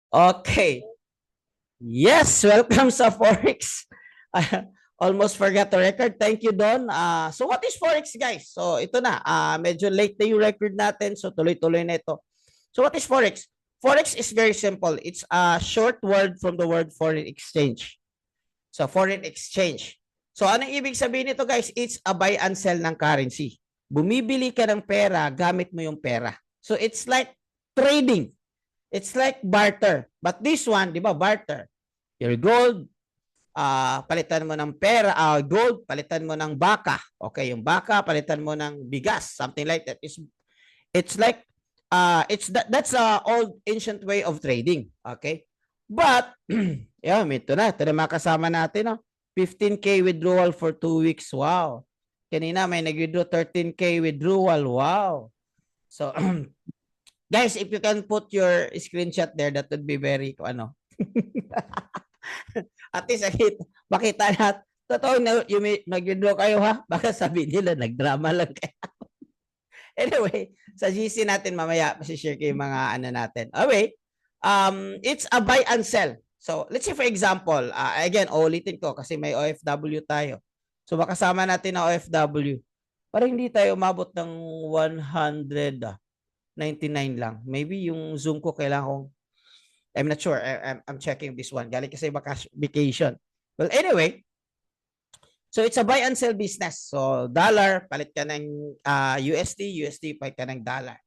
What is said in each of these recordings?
Okay. Yes, welcome sa Forex. Almost forgot the record. Thank you, Don. So what is Forex, guys? So ito na. Medyo late na yung record natin. So tuloy-tuloy na ito. So what is Forex? Forex is very simple. It's a short word from the word foreign exchange. So foreign exchange. So anong ibig sabihin nito, guys? It's a buy and sell ng currency. Bumibili ka ng pera, gamit mo yung pera. So it's like trading. It's like barter. But this one, di ba, barter. Your gold, palitan mo ng pera, gold, palitan mo ng baka. Okay, yung baka, palitan mo ng bigas. Something like that. It's like, that's a old ancient way of trading. Okay? But, yeah, ito na makasama natin. No? 15K withdrawal for 2 weeks. Wow. Kanina may nag-withdraw 13K withdrawal. Wow. So, guys, if you can put your screenshot there, that would be very, at least, makita natin. Totoo na yung nag-withdraw kayo, ha? Baka sabi nila, nag-drama lang kayo. Anyway, sa GC natin mamaya, masishare ko yung mga natin. Okay, it's a buy and sell. So, let's say for example, again, ulitin ko kasi may OFW tayo. So, makasama natin na OFW. Parang hindi tayo umabot ng 199 lang. Maybe yung Zoom ko kailangan kong, I'm not sure. I'm checking this one. Galing kasi vacation. Well, anyway, so it's a buy and sell business. So, dollar, palit ka ng USD, palit ka ng dollar.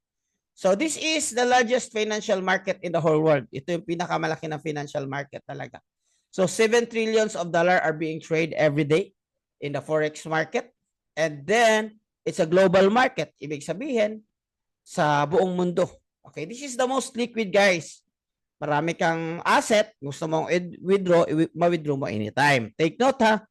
So, this is the largest financial market in the whole world. Ito yung pinakamalaki na financial market talaga. So, 7 trillions of dollar are being traded every day in the Forex market. And then, it's a global market. Ibig sabihin, sa buong mundo. Okay, this is the most liquid, guys. Marami kang asset, gusto mong withdraw, ma-withdraw mo anytime. Take note, ha,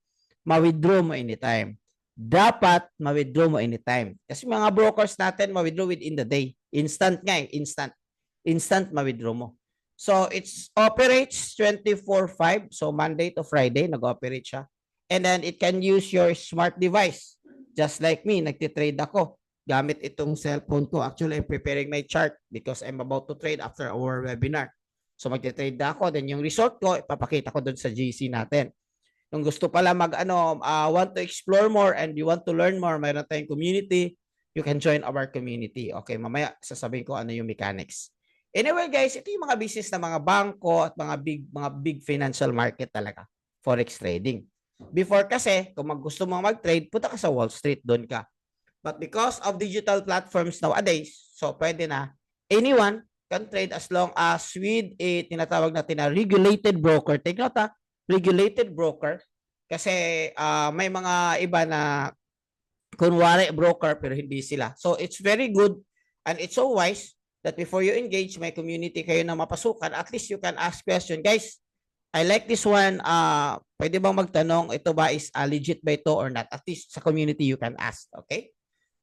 ma-withdraw mo anytime. Dapat ma-withdraw mo anytime. Kasi mga brokers natin, ma-withdraw within the day. Instant nga, instant. Instant ma-withdraw mo. So, it operates 24/5. So, Monday to Friday, nag-operate siya. And then, it can use your smart device. Just like me, nagtitrade ako. Gamit itong cellphone ko. Actually, I'm preparing my chart because I'm about to trade after our webinar. So, magte-trade na ako. Then, yung result ko, ipapakita ko doon sa GC natin. Kung gusto pala want to explore more and you want to learn more, mayroon tayong community, you can join our community. Okay, mamaya sasabihin ko ano yung mechanics. Anyway, guys, ito yung mga business na mga bangko at mga big financial market talaga. Forex trading. Before kasi, kung gusto mo mag-trade, punta ka sa Wall Street, doon ka. But because of digital platforms nowadays, so pwede na, anyone can trade as long as with a tinatawag natin na regulated broker. Take note, ha, regulated broker. Kasi may mga iba na kunwari broker pero hindi sila. So it's very good and it's so wise that before you engage, may community kayo na mapasukan, at least you can ask question. Guys, I like this one. Pwede bang magtanong, ito ba is legit ba ito or not? At least sa community you can ask. Okay?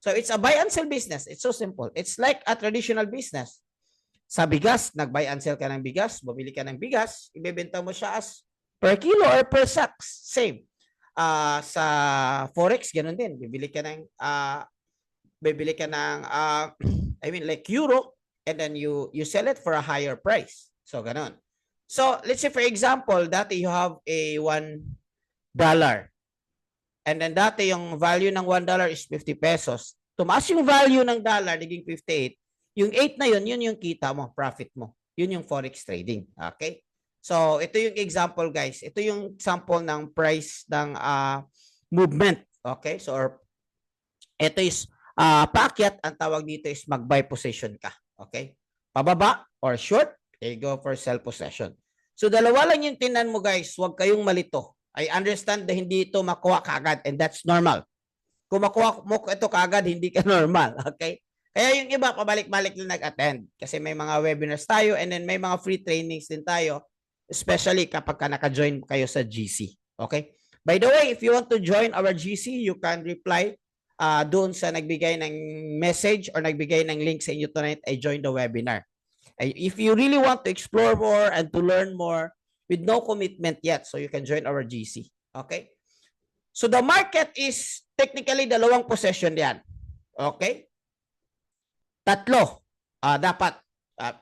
So it's a buy and sell business. It's so simple. It's like a traditional business. Sa bigas, nag-buy and sell ka ng bigas, bumili ka ng bigas, ibebenta mo siya as per kilo or per sacks. Same. Sa Forex, ganun din. Bibili ka ng, I mean like euro, and then you sell it for a higher price. So, ganun. So, let's say for example, dati you have a $1. And then dati yung value ng $1 is 50 pesos. Tumaas yung value ng dollar, naging 58. Yung 8 na yun yung kita mo, profit mo. Yun yung Forex trading. Okay? So, ito yung example, guys. Ito yung example ng price ng movement. Okay? So, ito is paakyat. Ang tawag dito is mag-buy position ka. Okay? Pababa or short, okay, go for sell position. So, dalawa lang yung tinan mo, guys. Huwag kayong malito. I understand na hindi ito makuha kaagad and that's normal. Kung makuha mo ito kaagad, hindi ka normal. Okay? Kaya yung iba, pabalik-balik lang nag-attend. Kasi may mga webinars tayo and then may mga free trainings din tayo, especially kapag ka naka-join kayo sa GC. Okay? By the way, if you want to join our GC, you can reply doon sa nagbigay ng message or nagbigay ng link sa inyo tonight, I joined the webinar. If you really want to explore more and to learn more with no commitment yet, so you can join our GC. Okay? So the market is technically dalawang possession yan. Okay? Tatlo dapat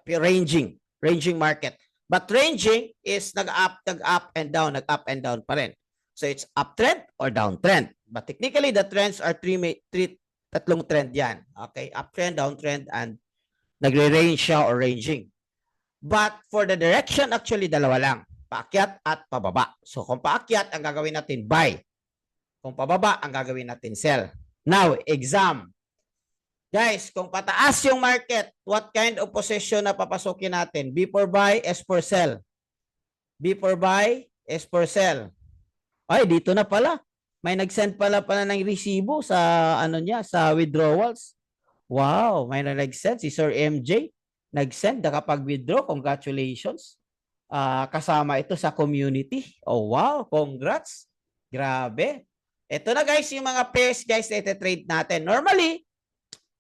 ranging market. But ranging is nag-up and down pa rin. So it's uptrend or downtrend. But technically, the trends are tatlong trend yan. Okay, uptrend, downtrend, and nagre-range siya or ranging. But for the direction, actually, dalawa lang. Paakyat at pababa. So kung paakyat, ang gagawin natin buy. Kung pababa, ang gagawin natin sell. Now, exam. Guys, kung pataas yung market, what kind of position na papasukin natin? B for buy, S for sell. B for buy, S for sell. Ay, dito na pala. May nag-send pala ng resibo sa ano niya, sa withdrawals. Wow, may nag-send si Sir MJ. Nag-send, nakapag-withdraw. Congratulations. Kasama ito sa community. Oh, wow, congrats. Grabe. Ito na guys, yung mga pairs guys na iti-trade natin. Normally,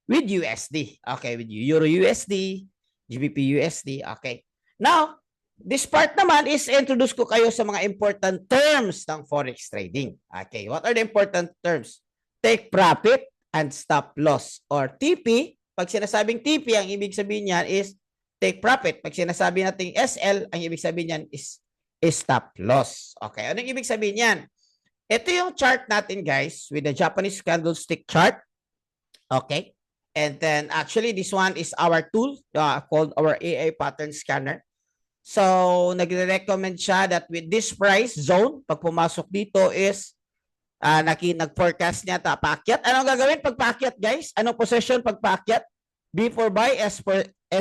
with USD. Okay, with Euro USD, GBP USD. Okay. Now, this part naman is introduce ko kayo sa mga important terms ng Forex trading. Okay, what are the important terms? Take profit and stop loss. Or TP, pag sinasabing TP, ang ibig sabihin niyan is take profit. Pag sinasabi natin SL, ang ibig sabihin niyan is stop loss. Okay, anong ibig sabihin niyan? Ito yung chart natin guys with the Japanese candlestick chart. Okay. And then actually this one is our tool called our AI pattern scanner. So nagre-recommend siya that with this price zone, pag pumasok dito is nag-forecast niya paakyat. Anong gagawin pag paakyat guys? Anong position pag paakyat? B for buy, S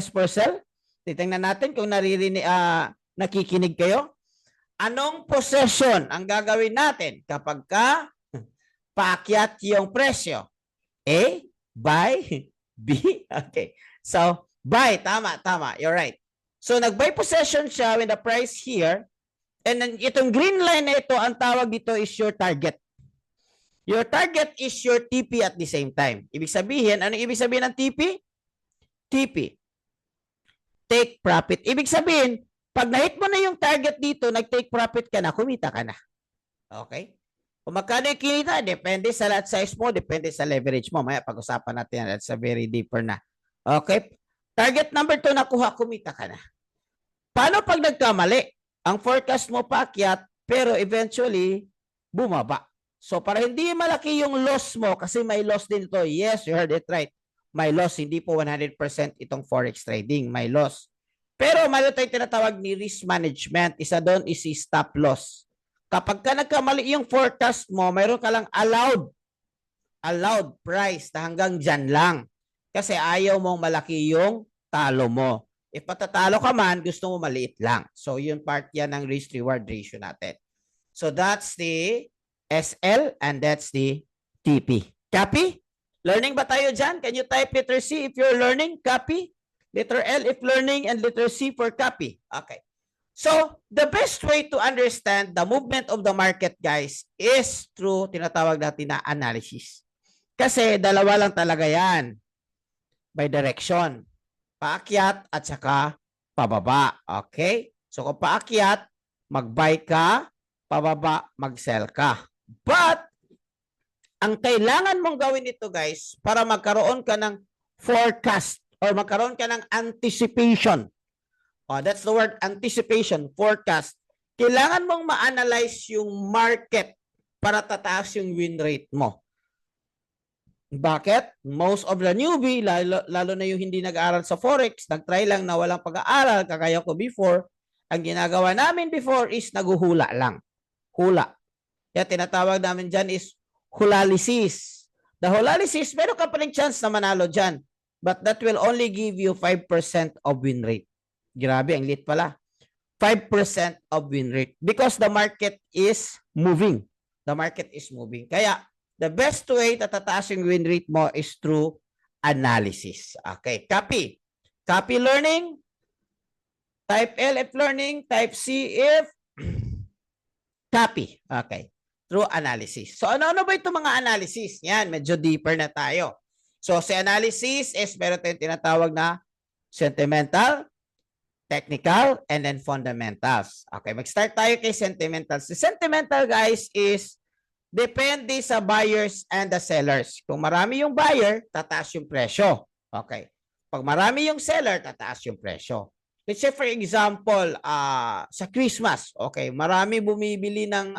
for sell. Titingnan natin kung nakikinig kayo. Anong position ang gagawin natin kapag paakyat yung presyo? A, buy, B. Okay. So, buy. Tama. You're right. So, nag-buy possession siya when the price here. And then, itong green line na ito, ang tawag dito is your target. Your target is your TP at the same time. Ibig sabihin, ano ibig sabihin ng TP? TP. Take profit. Ibig sabihin, pag na-hit mo na yung target dito, nag-take profit ka na, kumita ka na. Okay? Kung magkano yung kinita, depende sa lot size mo, depende sa leverage mo. Maya pag-usapan natin yan. That's a very deeper na. Okay? Target number 2 nakuha, kumita ka na. Paano pag nagkamali? Ang forecast mo paakyat, pero eventually, bumaba. So, para hindi malaki yung loss mo, kasi may loss din ito. Yes, you heard it right. May loss. Hindi po 100% itong Forex trading. May loss. Pero mayroon tayong tinatawag ni risk management. Isa doon is si stop loss. Kapag ka nagkamali yung forecast mo, mayroon ka lang allowed price na hanggang dyan lang. Kasi ayaw mong malaki yung talo mo. If patatalo ka man, gusto mo maliit lang. So, yun part yan ng risk-reward ratio natin. So, that's the SL and that's the TP. Copy? Learning ba tayo dyan? Can you type letter C if you're learning? Copy? Letter L if learning and letter C for copy. Okay. So, the best way to understand the movement of the market, guys, is through tinatawag natin na analysis. Kasi dalawa lang talaga yan. By direction. Paakyat at saka pababa. Okay? So, kung paakyat, mag-buy ka, pababa, mag-sell ka. But, ang kailangan mong gawin ito, guys, para magkaroon ka ng forecast or magkaroon ka ng anticipation. Oh, that's the word, anticipation, forecast. Kailangan mong ma-analyze yung market para tataas yung win rate mo. Bakit? Most of the newbie, lalo na yung hindi nag-aaral sa Forex, nag-try lang na walang pag-aaral, kagaya ko before, ang ginagawa namin before is naguhula lang. Hula. Kaya tinatawag namin dyan is hulalysis. The hulalysis, meron ka pa rin chance na manalo dyan. But that will only give you 5% of win rate. Grabe, ang lit pala. 5% of win rate. Because the market is moving. The market is moving. Kaya, the best way na tataas yung win rate mo is through analysis. Okay, copy. Copy learning. Type L if learning. Type C if copy. Okay. Through analysis. So, ano-ano ba itong mga analysis? Yan, medyo deeper na tayo. So, sa analysis is meron tayong tinatawag na sentimental, technical, and then fundamentals. Okay, mag-start tayo kay sentimentals. The sentimental, guys, is depende sa buyers and the sellers. Kung marami yung buyer, tataas yung presyo. Okay. Pag marami yung seller, tataas yung presyo. let's say for example, sa Christmas, okay, marami bumibili ng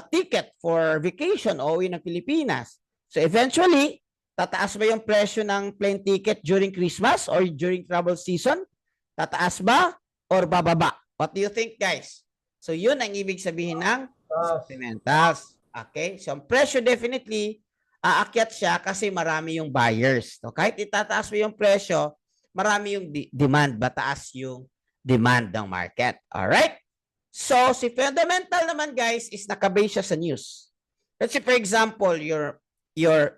ticket for vacation o uwi ng Pilipinas. So eventually, tataas ba yung presyo ng plane ticket during Christmas or during travel season? Tataas ba or bababa? What do you think, guys? So yun ang ibig sabihin ng fundamentals. Okay? So ang presyo definitely aakyat siya kasi marami yung buyers. So kahit itataas mo yung presyo, marami yung demand, mataas yung demand ng market. Alright? So, si fundamental naman, guys, is nakabase siya sa news. Let's say, for example,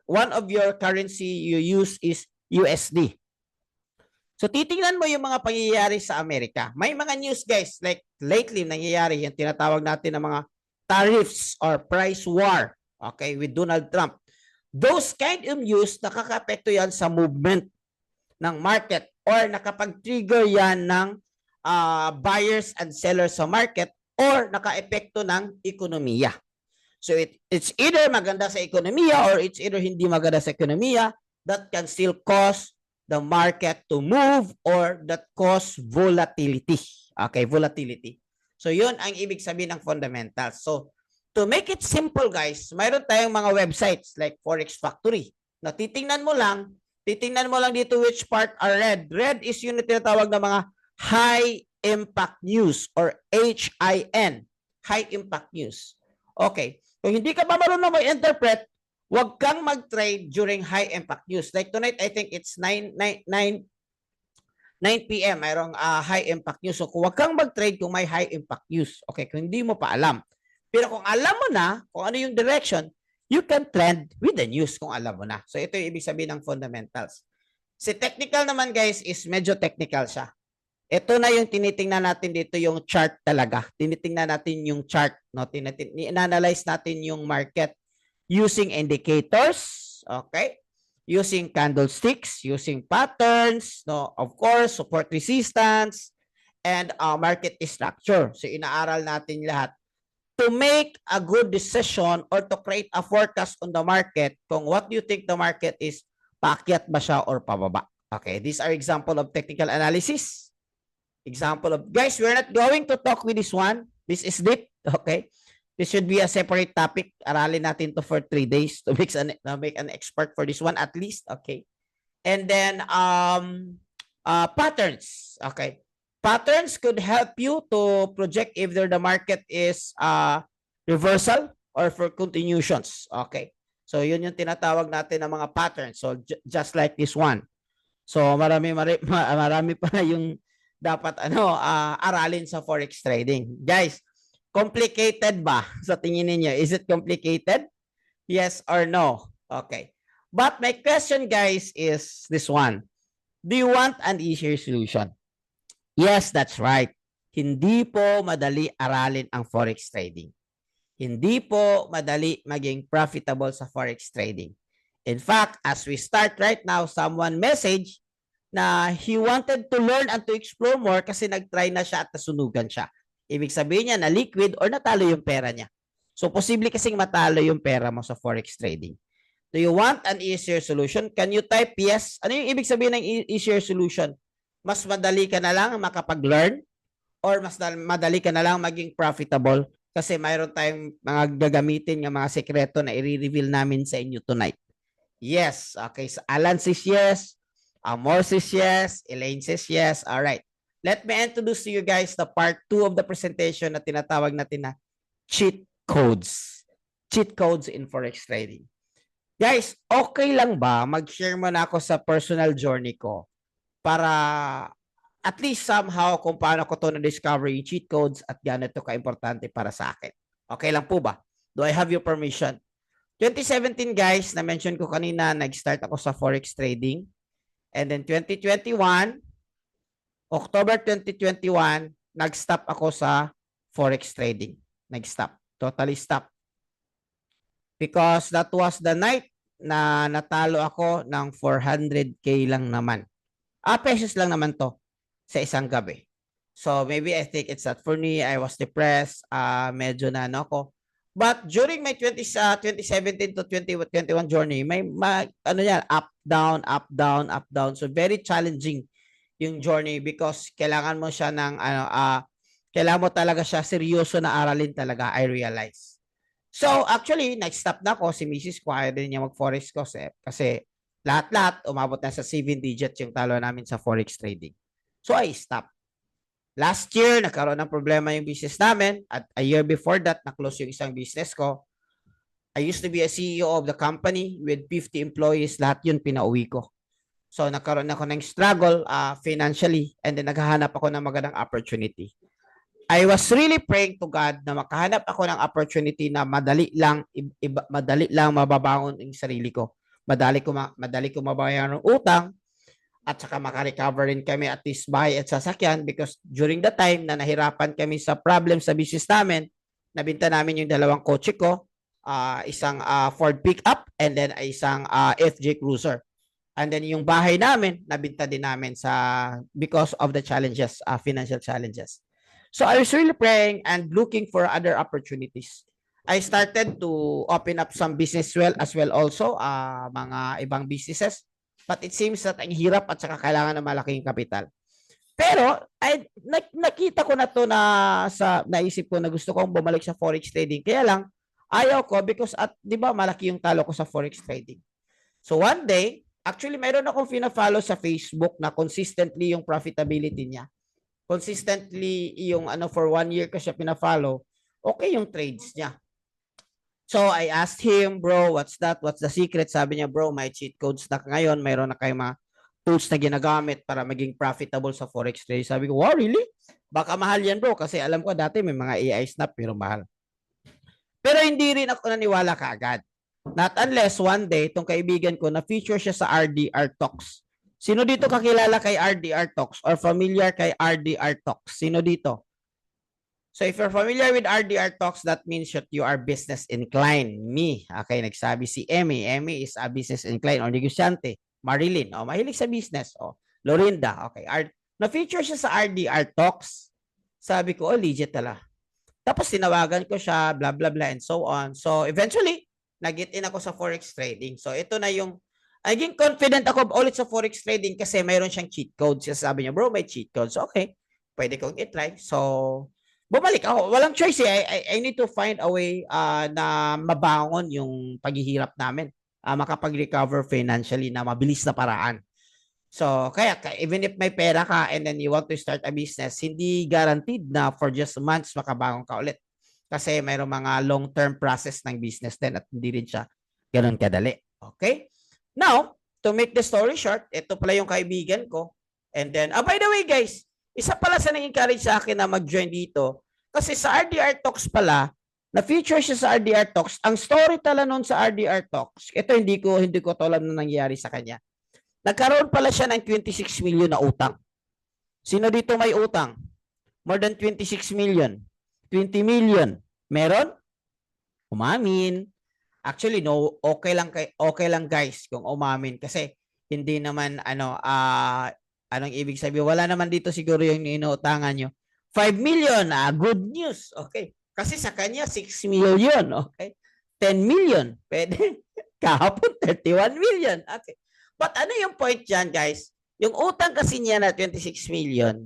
one of your currency you use is USD. So, titingnan mo yung mga pangyayari sa Amerika. May mga news, guys, like lately nangyayari yung tinatawag natin ng mga tariffs or price war, okay, with Donald Trump. Those kind of news, nakaka-apekto yan sa movement ng market or nakapag-trigger yan ng buyers and sellers sa market or naka-epekto ng ekonomiya. So it's either maganda sa ekonomiya or it's either hindi maganda sa ekonomiya that can still cause the market to move or that cause volatility. Okay, volatility. So yun ang ibig sabihin ng fundamentals. So to make it simple, guys, mayroon tayong mga websites like Forex Factory. Na titingnan mo lang dito which part are red. Red is yung tinatawag na mga high impact news or HIN, high impact news. Okay. Kung hindi ka pa marunong mag-interpret, huwag kang mag-trade during high impact news. Like tonight, I think it's 9 p.m. mayroong high impact news. So huwag kang mag-trade kung may high impact news. Okay, kung hindi mo pa alam. Pero kung alam mo na kung ano yung direction, you can trend with the news kung alam mo na. So ito yung ibig sabihin ng fundamentals. Si technical naman, guys, is medyo technical siya. Ito na yung tinitingnan natin dito, yung chart talaga. Tinitingnan natin yung chart. No? I-analyze natin yung market using indicators. Okay? Using candlesticks, using patterns, no? Of course, support resistance, and market structure. So inaaral natin lahat to make a good decision or to create a forecast on the market kung what do you think the market is, paakyat ba siya or pababa. Okay, these are example of technical analysis. Example of, guys, we're not going to talk with this one. This is deep, okay? This should be a separate topic. Aralin natin to for 3 days to make an expert for this one at least, okay? And then, patterns, okay? Patterns could help you to project if the market is reversal or for continuations, okay? So, yun yung tinatawag natin ng mga patterns. So, just like this one. So, marami pa na yung dapat aralin sa forex trading. Guys, complicated ba sa tingin niyo? Is it complicated? Yes or no? Okay. But my question, guys, is this one. Do you want an easier solution? Yes, that's right. Hindi po madali aralin ang forex trading. Hindi po madali maging profitable sa forex trading. In fact, as we start right now, someone message na he wanted to learn and to explore more kasi nag-try na siya at nasunugan siya. Ibig sabihin niya na liquid or natalo yung pera niya. So, posible kasing matalo yung pera mo sa forex trading. Do you want an easier solution? Can you type yes? Ano yung ibig sabihin ng easier solution? Mas madali ka na lang makapag-learn or mas madali ka na lang maging profitable kasi mayroon tayong mga gagamitin ng mga sekreto na i-reveal namin sa inyo tonight. Yes. Okay. So, Alan says yes. Amor says yes. Elaine says yes. All right. Let me introduce to you guys the part 2 of the presentation na tinatawag natin na cheat codes. Cheat codes in forex trading. Guys, okay lang ba mag-share mo na ako sa personal journey ko para at least somehow kung paano ko to na-discover yung cheat codes at gano'n ito ka-importante para sa akin? Okay lang po ba? Do I have your permission? 2017, guys, na-mention ko kanina, nag-start ako sa forex trading. And then 2021, October 2021, nag-stop ako sa forex trading. Nag-stop. Totally stop. Because that was the night na natalo ako ng 400K lang naman. Pesos lang naman to sa isang gabi. So maybe I think it's not for me. I was depressed. Medyo na ako. But during my 2017 to 2021 journey, may up, down, up, down, up, down. So very challenging yung journey because kailangan mo siya ng kailangan mo talaga siya seryoso na aralin talaga, I realize. So actually, nag-stop na ako si Mrs. ko, ayaw din niya mag-forex kasi lahat-lahat umabot na sa 7 digits yung talo namin sa forex trading. So I stopped. Last year, nagkaroon ng problema yung business namin at a year before that, na-close yung isang business ko. I used to be a CEO of the company with 50 employees, lahat yun pinauwi ko. So nagkaroon ako ng struggle financially and then naghahanap ako ng magandang opportunity. I was really praying to God na makahanap ako ng opportunity na madali lang mababangon yung sarili ko. Madali ko mabayaran ng utang at saka makarecover rin kami at least bahay at sasakyan because during the time na nahirapan kami sa problem sa business namin, nabinta namin yung dalawang kotse ko, isang Ford pickup and then isang FJ Cruiser. And then yung bahay namin, nabinta din namin because of the challenges, financial challenges. So I was really praying and looking for other opportunities. I started to open up some business as well also, mga ibang businesses. But it seems that ang hirap at saka kailangan ng malaking kapital. Pero nakita ko na to naisip ko na gusto kong bumalik sa forex trading. Kaya lang, ayaw ko because di ba malaki yung talo ko sa forex trading. So one day, actually, mayroon akong fina-follow sa Facebook na consistently yung profitability niya. Consistently yung for 1 year ko siya pina-follow, okay yung trades niya. So I asked him, bro, what's that? What's the secret? Sabi niya, bro, may cheat codes na ngayon. Mayroon na kayong mga tools na ginagamit para maging profitable sa forex trade. Sabi ko, wow, really? Baka mahal yan, bro. Kasi alam ko dati may mga AI snap pero mahal. Pero hindi rin ako naniwala kaagad. Not unless one day, itong kaibigan ko, na-feature siya sa RDR Talks. Sino dito kakilala kay RDR Talks or familiar kay RDR Talks? Sino dito? So if you're familiar with RDR Talks, that means that you are business inclined. Me, okay, nagsabi si Emmy. Emmy is a business inclined or negosyante. Marilyn, mahilig sa business. Lorinda, okay. Na-feature siya sa RDR Talks. Sabi ko, legit tala. Tapos tinawagan ko siya, blah, blah, blah, and so on. So eventually, nag-get in ako sa forex trading. So ito na yung, naging confident ako ulit sa forex trading kasi mayroon siyang cheat code. Sabi niya, bro, may cheat code. So okay, pwede kong i-try. So bumalik ako. Walang choice I need to find a way na mabangon yung paghihirap namin. Makapag-recover financially na mabilis na paraan. So, kaya even if may pera ka and then you want to start a business, hindi guaranteed na for just months makabangon ka ulit. Kasi mayroong mga long-term process ng business din at hindi rin siya ganun kadali. Okay? Now, to make the story short, ito pala yung kaibigan ko. And then, by the way guys, isa pala sa nag-encourage sa akin na mag-join dito. Kasi sa RDR Talks pala, na-feature siya sa RDR Talks. Ang story tala nun sa RDR Talks, ito hindi ko to alam na nangyari sa kanya. Nagkaroon pala siya ng 26 million na utang. Sino dito may utang? More than 26 million. 20 million. Meron? Umamin. Actually, no, okay lang guys kung umamin kasi hindi naman anong ibig sabihin? Wala naman dito siguro yung inuutangan nyo. 5 million, good news. Okay. Kasi sa kanya, 6 million. Okay. 10 million. Pwede. Kahapon, 31 million. Okay. But ano yung point dyan, guys? Yung utang kasi niya na 26 million,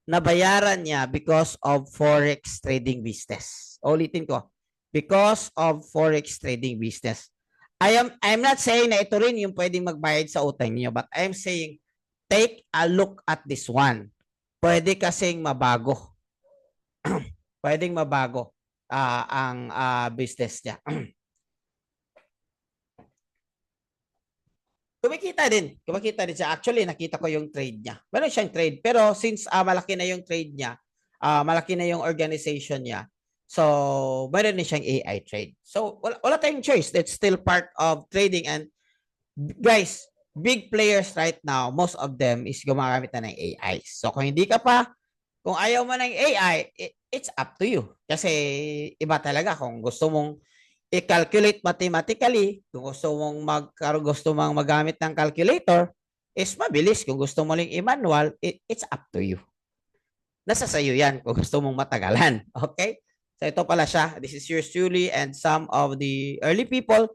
nabayaran niya because of forex trading business. Ulitin ko. Because of forex trading business. I'm not saying na ito rin yung pwedeng magbayad sa utang niyo, but I'm saying take a look at this one. Pwede kasing mabago. Pwedeng mabago ang business niya. Kumikita din siya. Actually, nakita ko yung trade niya. Meron siyang trade. Pero since malaki na yung trade niya, malaki na yung organization niya, so meron din siyang AI trade. So wala tayong choice. That's still part of trading. And guys, big players right now, most of them is gumagamit na ng AI. So kung hindi ka pa, kung ayaw mo ng AI, it's up to you. Kasi iba talaga kung gusto mong i-calculate mathematically, kung gusto mong magamit ng calculator, is mabilis. Kung gusto mo lang i-manual, it's up to you. Nasa sayo yan kung gusto mong matagalan. Okay? So ito pala siya. This is yours truly and some of the early people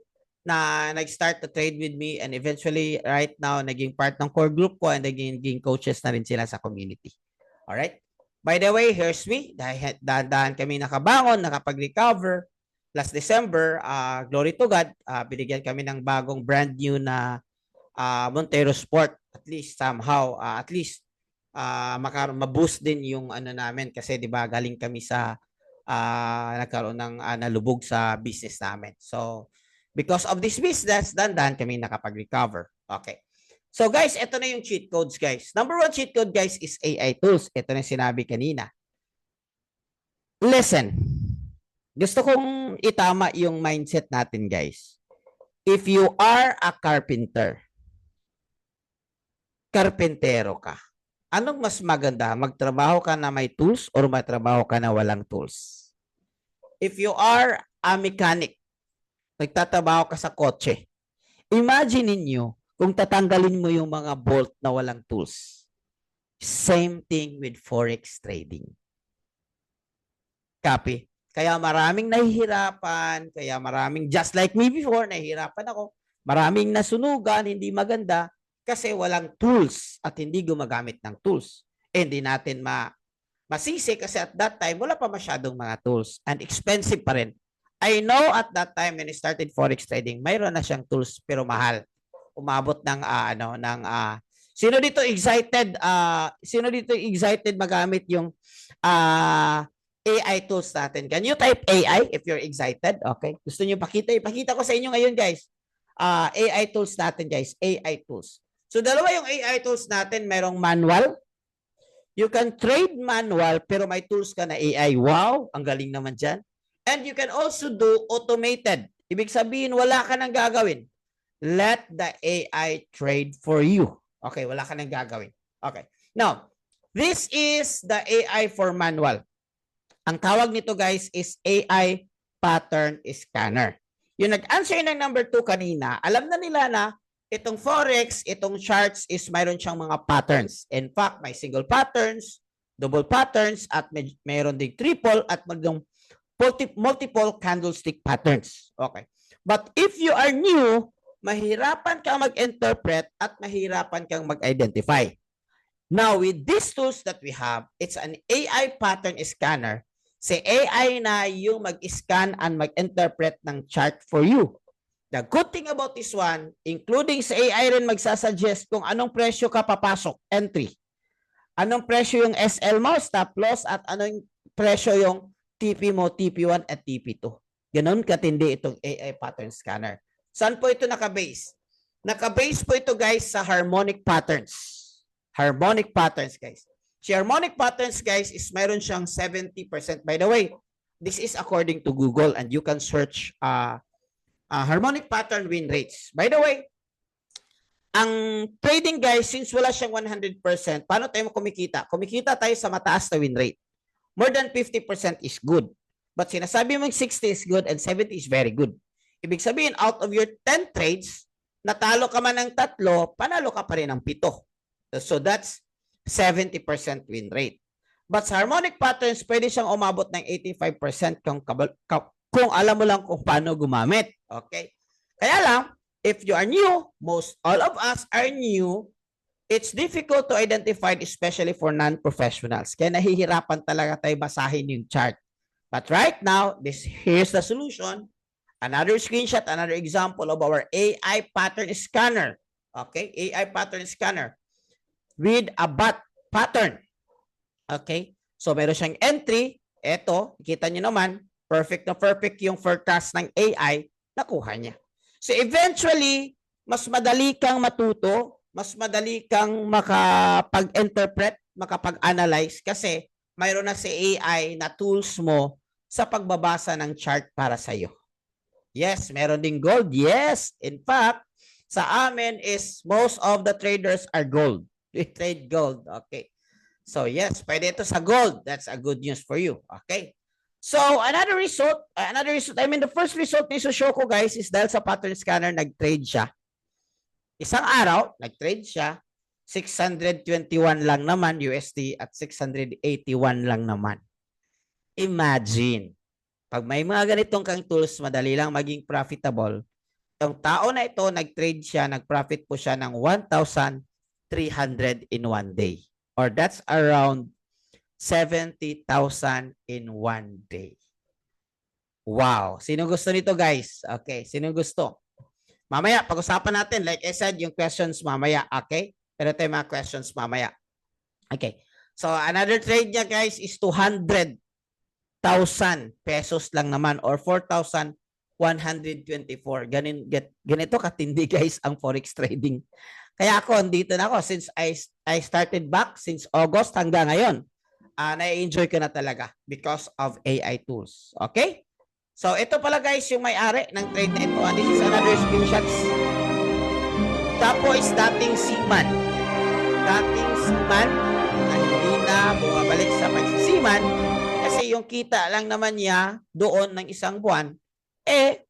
na nag-start to trade with me and eventually right now naging part ng core group ko and naging coaches na rin sila sa community. Alright? By the way, here's me. Dahan-dahan kami nakabangon, nakapag-recover. Last December, glory to God, binigyan kami ng bagong brand new na Montero Sport. At least somehow, at least ma-boost din yung ano namin kasi 'di ba galing kami sa nagkaroon ng nalubog sa business namin. So, because of this business, dahan kami nakapag-recover. Okay. So guys, ito na yung cheat codes guys. Number 1 cheat code guys is AI tools. Ito na sinabi kanina. Listen. Gusto kong itama yung mindset natin guys. If you are a carpenter, karpentero ka, anong mas maganda? Magtrabaho ka na may tools or magtrabaho ka na walang tools? If you are a mechanic, nagtatrabaho ka sa kotse, imagine niyo kung tatanggalin mo yung mga bolt na walang tools. Same thing with forex trading. Copy? Kaya maraming nahihirapan, kaya maraming, just like me before, nahihirapan ako. Maraming nasunugan, hindi maganda, kasi walang tools at hindi gumagamit ng tools. Hindi natin masisi kasi at that time, wala pa masyadong mga tools and expensive pa rin. I know at that time when I started forex trading, mayroon na siyang tools pero mahal. Umabot ng sino dito excited magamit yung AI tools natin? Can you type AI if you're excited? Okay. Gusto niyo pakita? Ipakita ko sa inyo ngayon guys. AI tools natin guys. AI tools. So dalawa yung AI tools natin. Merong manual. You can trade manual pero may tools ka na AI. Wow, ang galing naman dyan. And you can also do automated. Ibig sabihin, wala ka nang gagawin. Let the AI trade for you. Okay, wala ka nang gagawin. Okay. Now, this is the AI for manual. Ang tawag nito guys is AI pattern scanner. Yung nag-answer ng number 2 kanina, alam na nila na itong forex, itong charts is mayroon siyang mga patterns. In fact, may single patterns, double patterns, at mayroon ding triple at multiple candlestick patterns. Okay. But if you are new, mahirapan kang mag-interpret at mahirapan kang mag-identify. Now, with these tools that we have, it's an AI pattern scanner. Si AI na yung mag-scan and mag-interpret ng chart for you. The good thing about this one, including sa AI rin magsasuggest kung anong presyo ka papasok, entry. Anong presyo yung SL mo, stop loss, at anong presyo yung TP mo, TP1 at TP2. Ganon katindi itong AI pattern scanner. Saan po ito nakabase? Nakabase po ito guys sa harmonic patterns. Harmonic patterns guys. Si harmonic patterns guys is mayroon siyang 70%. By the way, this is according to Google and you can search harmonic pattern win rates. By the way, ang trading guys, since wala siyang 100%, paano tayo kumikita? Kumikita tayo sa mataas na win rate. More than 50% is good. But sinasabi mong 60 is good and 70 is very good. Ibig sabihin, out of your 10 trades, natalo ka man ng 3, panalo ka pa rin ng 7. So that's 70% win rate. But sa harmonic patterns, pwede siyang umabot ng 85% kung alam mo lang kung paano gumamit. Okay? Kaya lang, if you are new, all of us are new, it's difficult to identify, especially for non-professionals. Kaya nahihirapan talaga tayo basahin yung chart. But right now, here's the solution. Another screenshot, another example of our AI pattern scanner. Okay? AI pattern scanner with a bot pattern. Okay? So, meron siyang entry. Ito, kita nyo naman, perfect na perfect yung forecast ng AI, nakuha niya. So, eventually, mas madali kang matuto, mas madali kang makapag-interpret, makapag-analyze kasi mayroon na si AI na tools mo sa pagbabasa ng chart para sa'yo. Yes, meron ding gold. Yes. In fact, sa amin is most of the traders are gold. We trade gold. Okay. So, yes, pwede ito sa gold. That's a good news for you. Okay. So, another result, the first result ni Sushoko, guys, is dahil sa pattern scanner, nag-trade siya. Isang araw, nag-trade siya. 621 lang naman USD at 681 lang naman. Imagine, pag may mga ganitong kang tools, madali lang maging profitable. yung tao na ito, nag-trade siya, nag-profit po siya ng 1,300 in one day. Or that's around 70,000 in one day. Wow. Sino gusto nito, guys? Okay. Sino gusto? Mamaya, pag-usapan natin. Like I said, yung questions mamaya. Okay? Pero ito yung mga questions mamaya. Okay. So, another trade niya, guys, is 200,000 pesos lang naman or 4,124. Ganito katindi, guys, ang forex trading. Kaya ako, dito na ako. Since I started back since August hanggang ngayon, na-enjoy ko na talaga because of AI tools. Okay? So, ito pala, guys, yung may-ari ng trade na ito. This is another screenshots. Tapo is dating seaman. Dating seaman na hindi na bumabalik sa pagsisiman kasi yung kita lang naman niya doon ng isang buwan,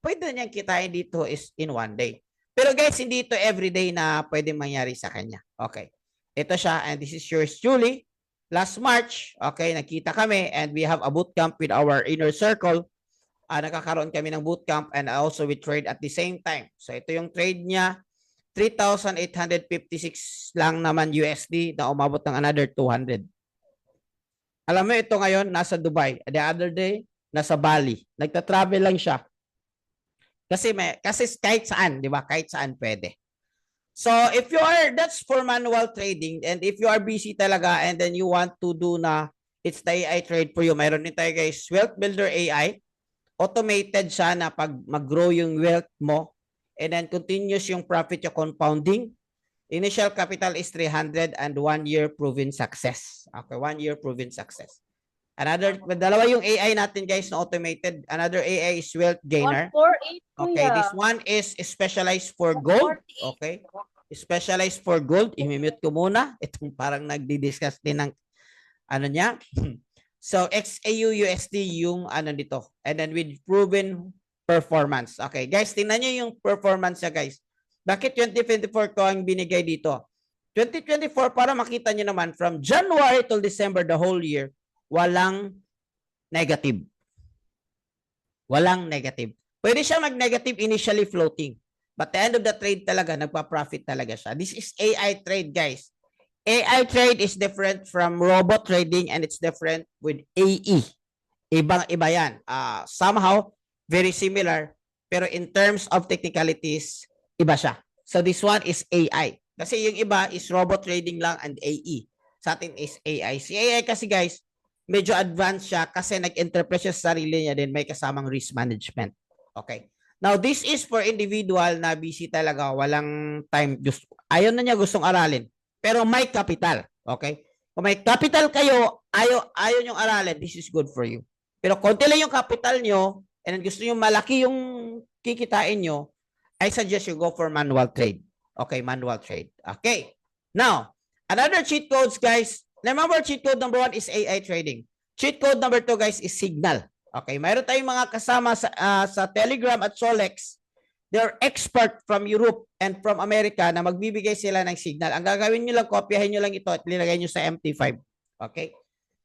pwede na niyang kitain dito is in one day. Pero guys, hindi ito everyday na pwede mangyari sa kanya. Okay. Ito siya and this is yours truly. Last March, okay, nakita kami and we have a bootcamp with our inner circle. Nakakaroon kami ng bootcamp and also we trade at the same time. So ito yung trade niya. 3,856 lang naman USD na umabot ng another 200. Alam mo ito ngayon, nasa Dubai. The other day, nasa Bali. Nagta-travel lang siya. Kasi kahit saan, di ba? Kahit saan pwede. So, if you are, that's for manual trading. And if you are busy talaga and then you want to do na, it's the AI trade for you. Mayroon din tayo guys, Wealth Builder AI. Automated siya na pag mag-grow yung wealth mo. And then continuous yung profit yung compounding. Initial capital is 300 and 1 year proven success. Okay, 1 year proven success. Dalawa yung AI natin guys na automated. Another AI is Wealth Gainer. 148. Okay, this one is specialized for gold. Okay, specialized for gold. I-mute ko muna. Itong parang nagdi-discuss din ng ano niya. So, XAU USD yung ano dito. And then with proven performance. Okay, guys, tingnan nyo yung performance niya, guys. Bakit 2024 ko ang binigay dito? 2024, para makita nyo naman, from January till December, the whole year, walang negative. Walang negative. Pwede siya mag-negative initially floating. But the end of the trade talaga, nagpa-profit talaga siya. This is AI trade, guys. AI trade is different from robot trading and it's different with AE. Ibang-iba yan. Somehow, very similar, pero in terms of technicalities, iba siya. So this one is AI. Kasi yung iba is robot trading lang and AE. Sa atin is AI. Si AI kasi guys, medyo advanced siya kasi nag-interpret siya sa sarili niya din, may kasamang risk management. Okay. Now, this is for individual na busy talaga, walang time. Ayaw na niya gustong aralin, pero may capital. Okay. Kung may capital kayo, ayaw niyong aralin, this is good for you. Pero konti lang yung capital nyo, and gusto nyo malaki yung kikitain nyo, I suggest you go for manual trade. Okay, manual trade. Okay. Now, another cheat codes, guys. Remember, cheat code number 1 is AI trading. Cheat code number 2, guys, is Signal. Okay, mayroon tayong mga kasama sa Telegram at Solex. They're expert from Europe and from America na magbibigay sila ng signal. Ang gagawin nyo lang, kopyahin nyo lang ito at linagay nyo sa MT5. Okay?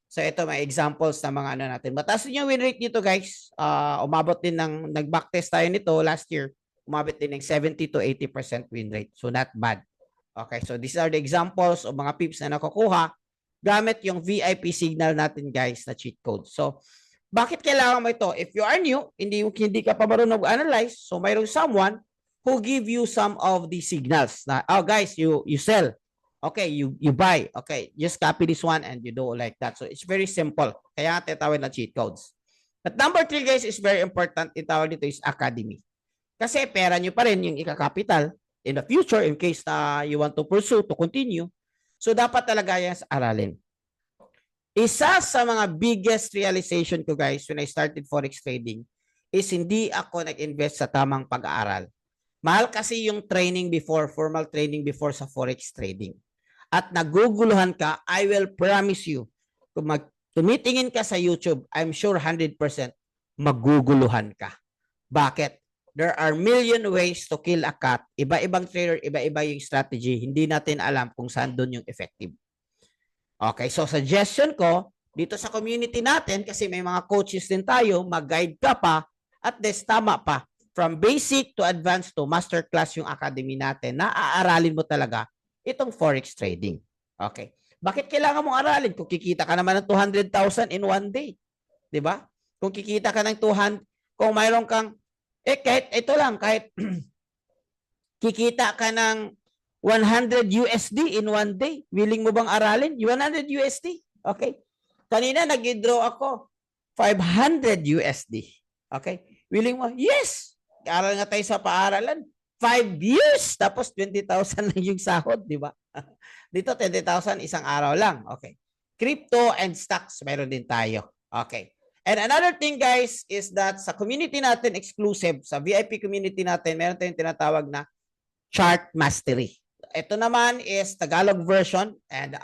So ito may examples na mga ano natin. Mataas din yung win rate dito guys. Umabot din ng nag-backtest tayo nito last year. Umabot din ng 70 to 80% win rate. So not bad. Okay, so these are the examples of mga pips na nakukuha gamit yung VIP signal natin guys na cheat code. So bakit kailangan mo ito? If you are new, hindi ka pa marunong mag-analyze, so mayroong someone who give you some of the signals. Na, oh guys, you sell. Okay, you buy. Okay, just copy this one and you do like that. So it's very simple. Kaya tinatawag na cheat codes. But number 3 guys is very important. Itawag dito is academy. Kasi pera nyo pa rin yung ika-capital in the future in case na you want to pursue, to continue. So dapat talaga yan sa aralin. Isa sa mga biggest realization ko guys when I started forex trading is hindi ako nag-invest sa tamang pag-aaral. Mahal kasi yung training before, formal training before sa forex trading. At naguguluhan ka, I will promise you, kung tumitingin ka sa YouTube, I'm sure 100% maguguluhan ka. Bakit? There are million ways to kill a cat. Iba-ibang trader, iba-iba yung strategy. Hindi natin alam kung saan doon yung effective. Okay, so suggestion ko, dito sa community natin, kasi may mga coaches din tayo, mag-guide ka pa, at des tama pa. from basic to advanced to masterclass yung academy natin na aaralin mo talaga itong forex trading. Okay. Bakit kailangan mong aralin? Kung kikita ka naman ng 200,000 in one day. Di ba? Kung kikita ka ng 200, kung mayroon kang, kahit ito lang, kahit kikita ka ng 100 USD in one day, willing mo bang aralin? 100 USD? Okay. Kanina nag-draw ako 500 USD. Okay. Willing mo? Yes! Aral nga tayo sa paaralan. 5 years, tapos 20,000 lang yung sahod, di ba? Dito, 20,000 isang araw lang. Okay. Crypto and stocks, meron din tayo. Okay. And another thing, guys, is that sa community natin, exclusive, sa VIP community natin, meron tayong tinatawag na chart mastery. Ito naman is Tagalog version and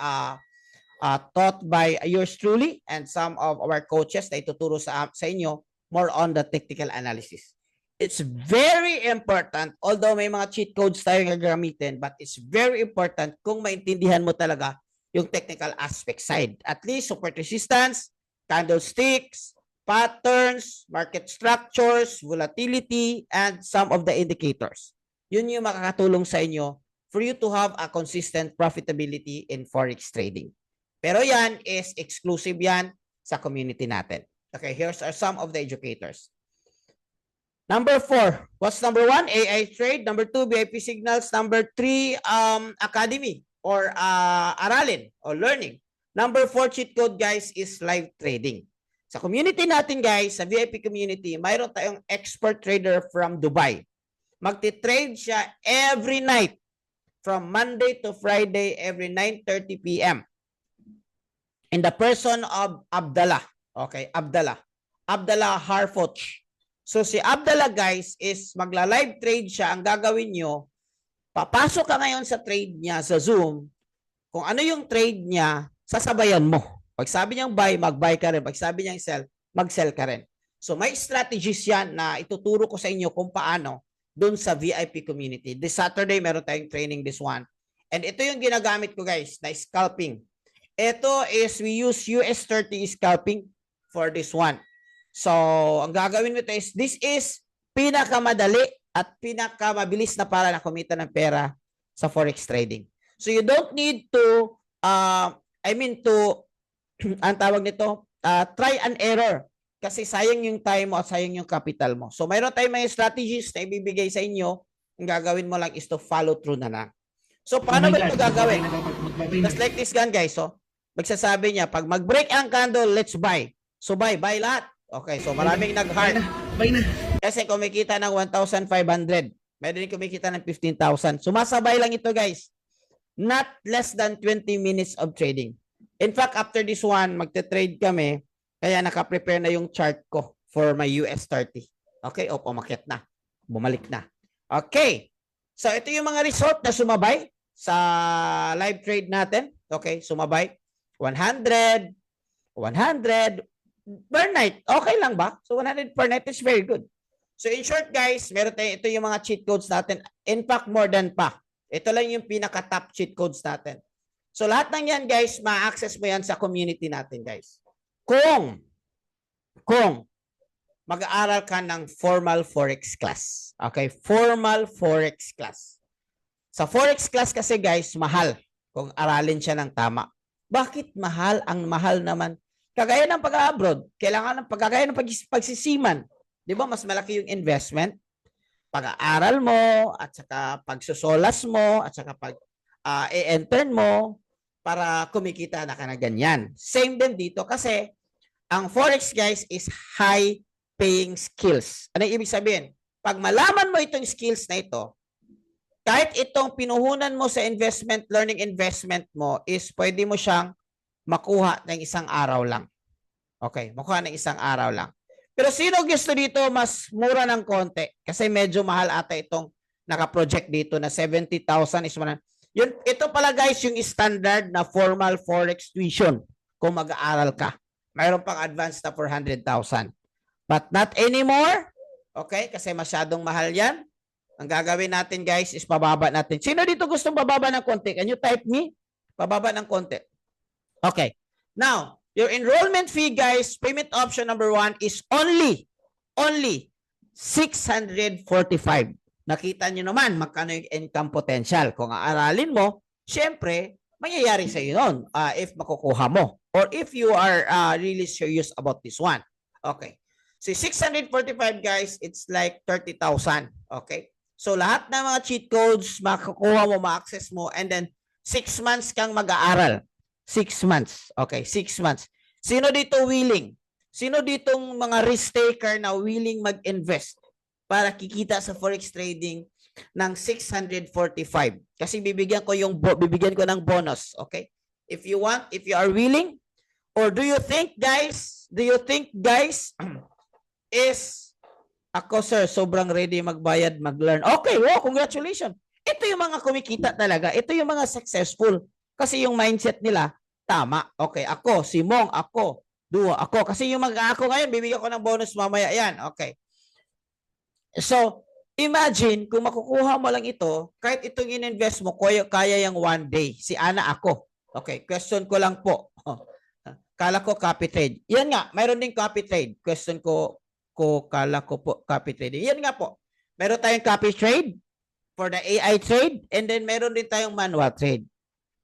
taught by yours truly and some of our coaches na ituturo sa inyo more on the technical analysis. It's very important, although may mga cheat codes tayong gagamitin, but it's very important kung maintindihan mo talaga yung technical aspect side. At least support resistance, candlesticks, patterns, market structures, volatility, and some of the indicators. Yun yung makakatulong sa inyo for you to have a consistent profitability in forex trading. Pero yan is exclusive yan sa community natin. Okay, here's are some of the educators. Number 4, what's number 1? AI Trade. Number 2, VIP Signals. Number 3, Academy or Aralin or Learning. Number 4 cheat code, guys, is live trading. Sa community natin, guys, sa VIP community, mayroon tayong expert trader from Dubai. Magti-trade siya every night from Monday to Friday every 9:30 p.m. In the person of Abdallah. Okay, Abdallah Harfoch. So si Abdallah, guys, is magla-live trade siya. Ang gagawin nyo, papasok ka ngayon sa trade niya sa Zoom. Kung ano yung trade niya, sasabayan mo. Pag sabi niyang buy, mag-buy ka rin. Pag sabi niyang sell, mag-sell ka rin. So may strategies yan na ituturo ko sa inyo kung paano doon sa VIP community. This Saturday, meron tayong training this one. And ito yung ginagamit ko, guys, na scalping. Ito is we use US30 scalping for this one. So, ang gagawin mo ito is, this is pinakamadali at pinakamabilis na para na kumita ng pera sa forex trading. So, you don't need to, ang tawag nito, try and error. Kasi sayang yung time mo at sayang yung capital mo. So, mayroon tayong mga strategies na ibibigay sa inyo. Ang gagawin mo lang is to follow through na lang. So, paano ba ito gagawin? Just like this gun, guys. So, magsasabi niya, pag mag-break ang candle, let's buy. So, buy lahat. Okay, so maraming nag-heart. Buy na. Kasi kumikita ng 1,500. Meron din kumikita ng 15,000. Sumasabay lang ito, guys. Not less than 20 minutes of trading. In fact, after this one, magte-trade kami. Kaya naka-prepare na yung chart ko for my US30. Okay, o pumakit na. Bumalik na. Okay. So, ito yung mga result na sumabay sa live trade natin. Okay, sumabay. 100 per night. Okay lang ba? So 100 per night is very good. So in short, guys, meron tayo, ito yung mga cheat codes natin. In fact, more than pa. Ito lang yung pinaka-top cheat codes natin. So lahat ng yan, guys, ma-access mo yan sa community natin, guys. Kung mag-aaral ka ng formal forex class. Okay? Formal forex class. Sa forex class kasi, guys, mahal kung aralin siya ng tama. Bakit mahal? Ang mahal naman. Kagaya ng pag-abroad, kailangan ng kagaya ng pagsisiman. Di ba? Mas malaki yung investment. Pag-aaral mo, at saka pagsusolas mo, at saka pag-e-intern mo, para kumikita na ka na ganyan. Same din dito kasi ang forex, guys, is high-paying skills. Ano yung ibig sabihin? Pag malaman mo itong skills na ito, kahit itong pinuhunan mo sa investment, learning investment mo, is pwede mo siyang makuha ng isang araw lang. Okay, makuha ng isang araw lang. Pero sino gusto dito mas mura ng konti? Kasi medyo mahal ata itong naka-project dito na 70,000 is yun, ito pala, guys, yung standard na formal forex tuition kung mag-aaral ka. Mayroon pang advanced na 400,000. But not anymore. Okay, kasi masyadong mahal yan. Ang gagawin natin, guys, is pababa natin. Sino dito gustong bababa ng konti? Can you type me? Pababa ng konti. Okay. Now, your enrollment fee, guys, payment option number 1 is only 645. Nakita nyo naman magkano yung income potential. Kung aaralin mo, syempre, mangyayari sa iyo nun if makukuha mo. Or if you are really serious about this one. Okay. So 645 guys, it's like 30,000. Okay. So lahat ng mga cheat codes, makukuha mo, ma-access mo, and then 6 months kang mag-aaral. 6 months. Okay, 6 months. Sino dito willing? Sino ditong mga risk taker na willing mag-invest para kikita sa forex trading ng 645? Kasi bibigyan ko ng bonus, okay? If you want, if you are willing, or do you think guys is ako sir, sobrang ready magbayad, mag-learn. Okay, wow, congratulations. Ito yung mga kumikita talaga. Ito yung mga successful. Kasi yung mindset nila, tama. Okay, ako, si Mong, ako, duo, ako. Kasi yung ako ngayon, bibigyan ko ng bonus mamaya yan. Okay. So, imagine, kung makukuha mo lang ito, kahit itong in-invest mo, kaya yung one day. Si Ana, ako. Okay, question ko lang po. Kala ko copy trade. Yan nga, mayroon din copy trade. Question ko, kala ko po copy trading. Yan nga po. Meron tayong copy trade for the AI trade, and then meron din tayong manual trade.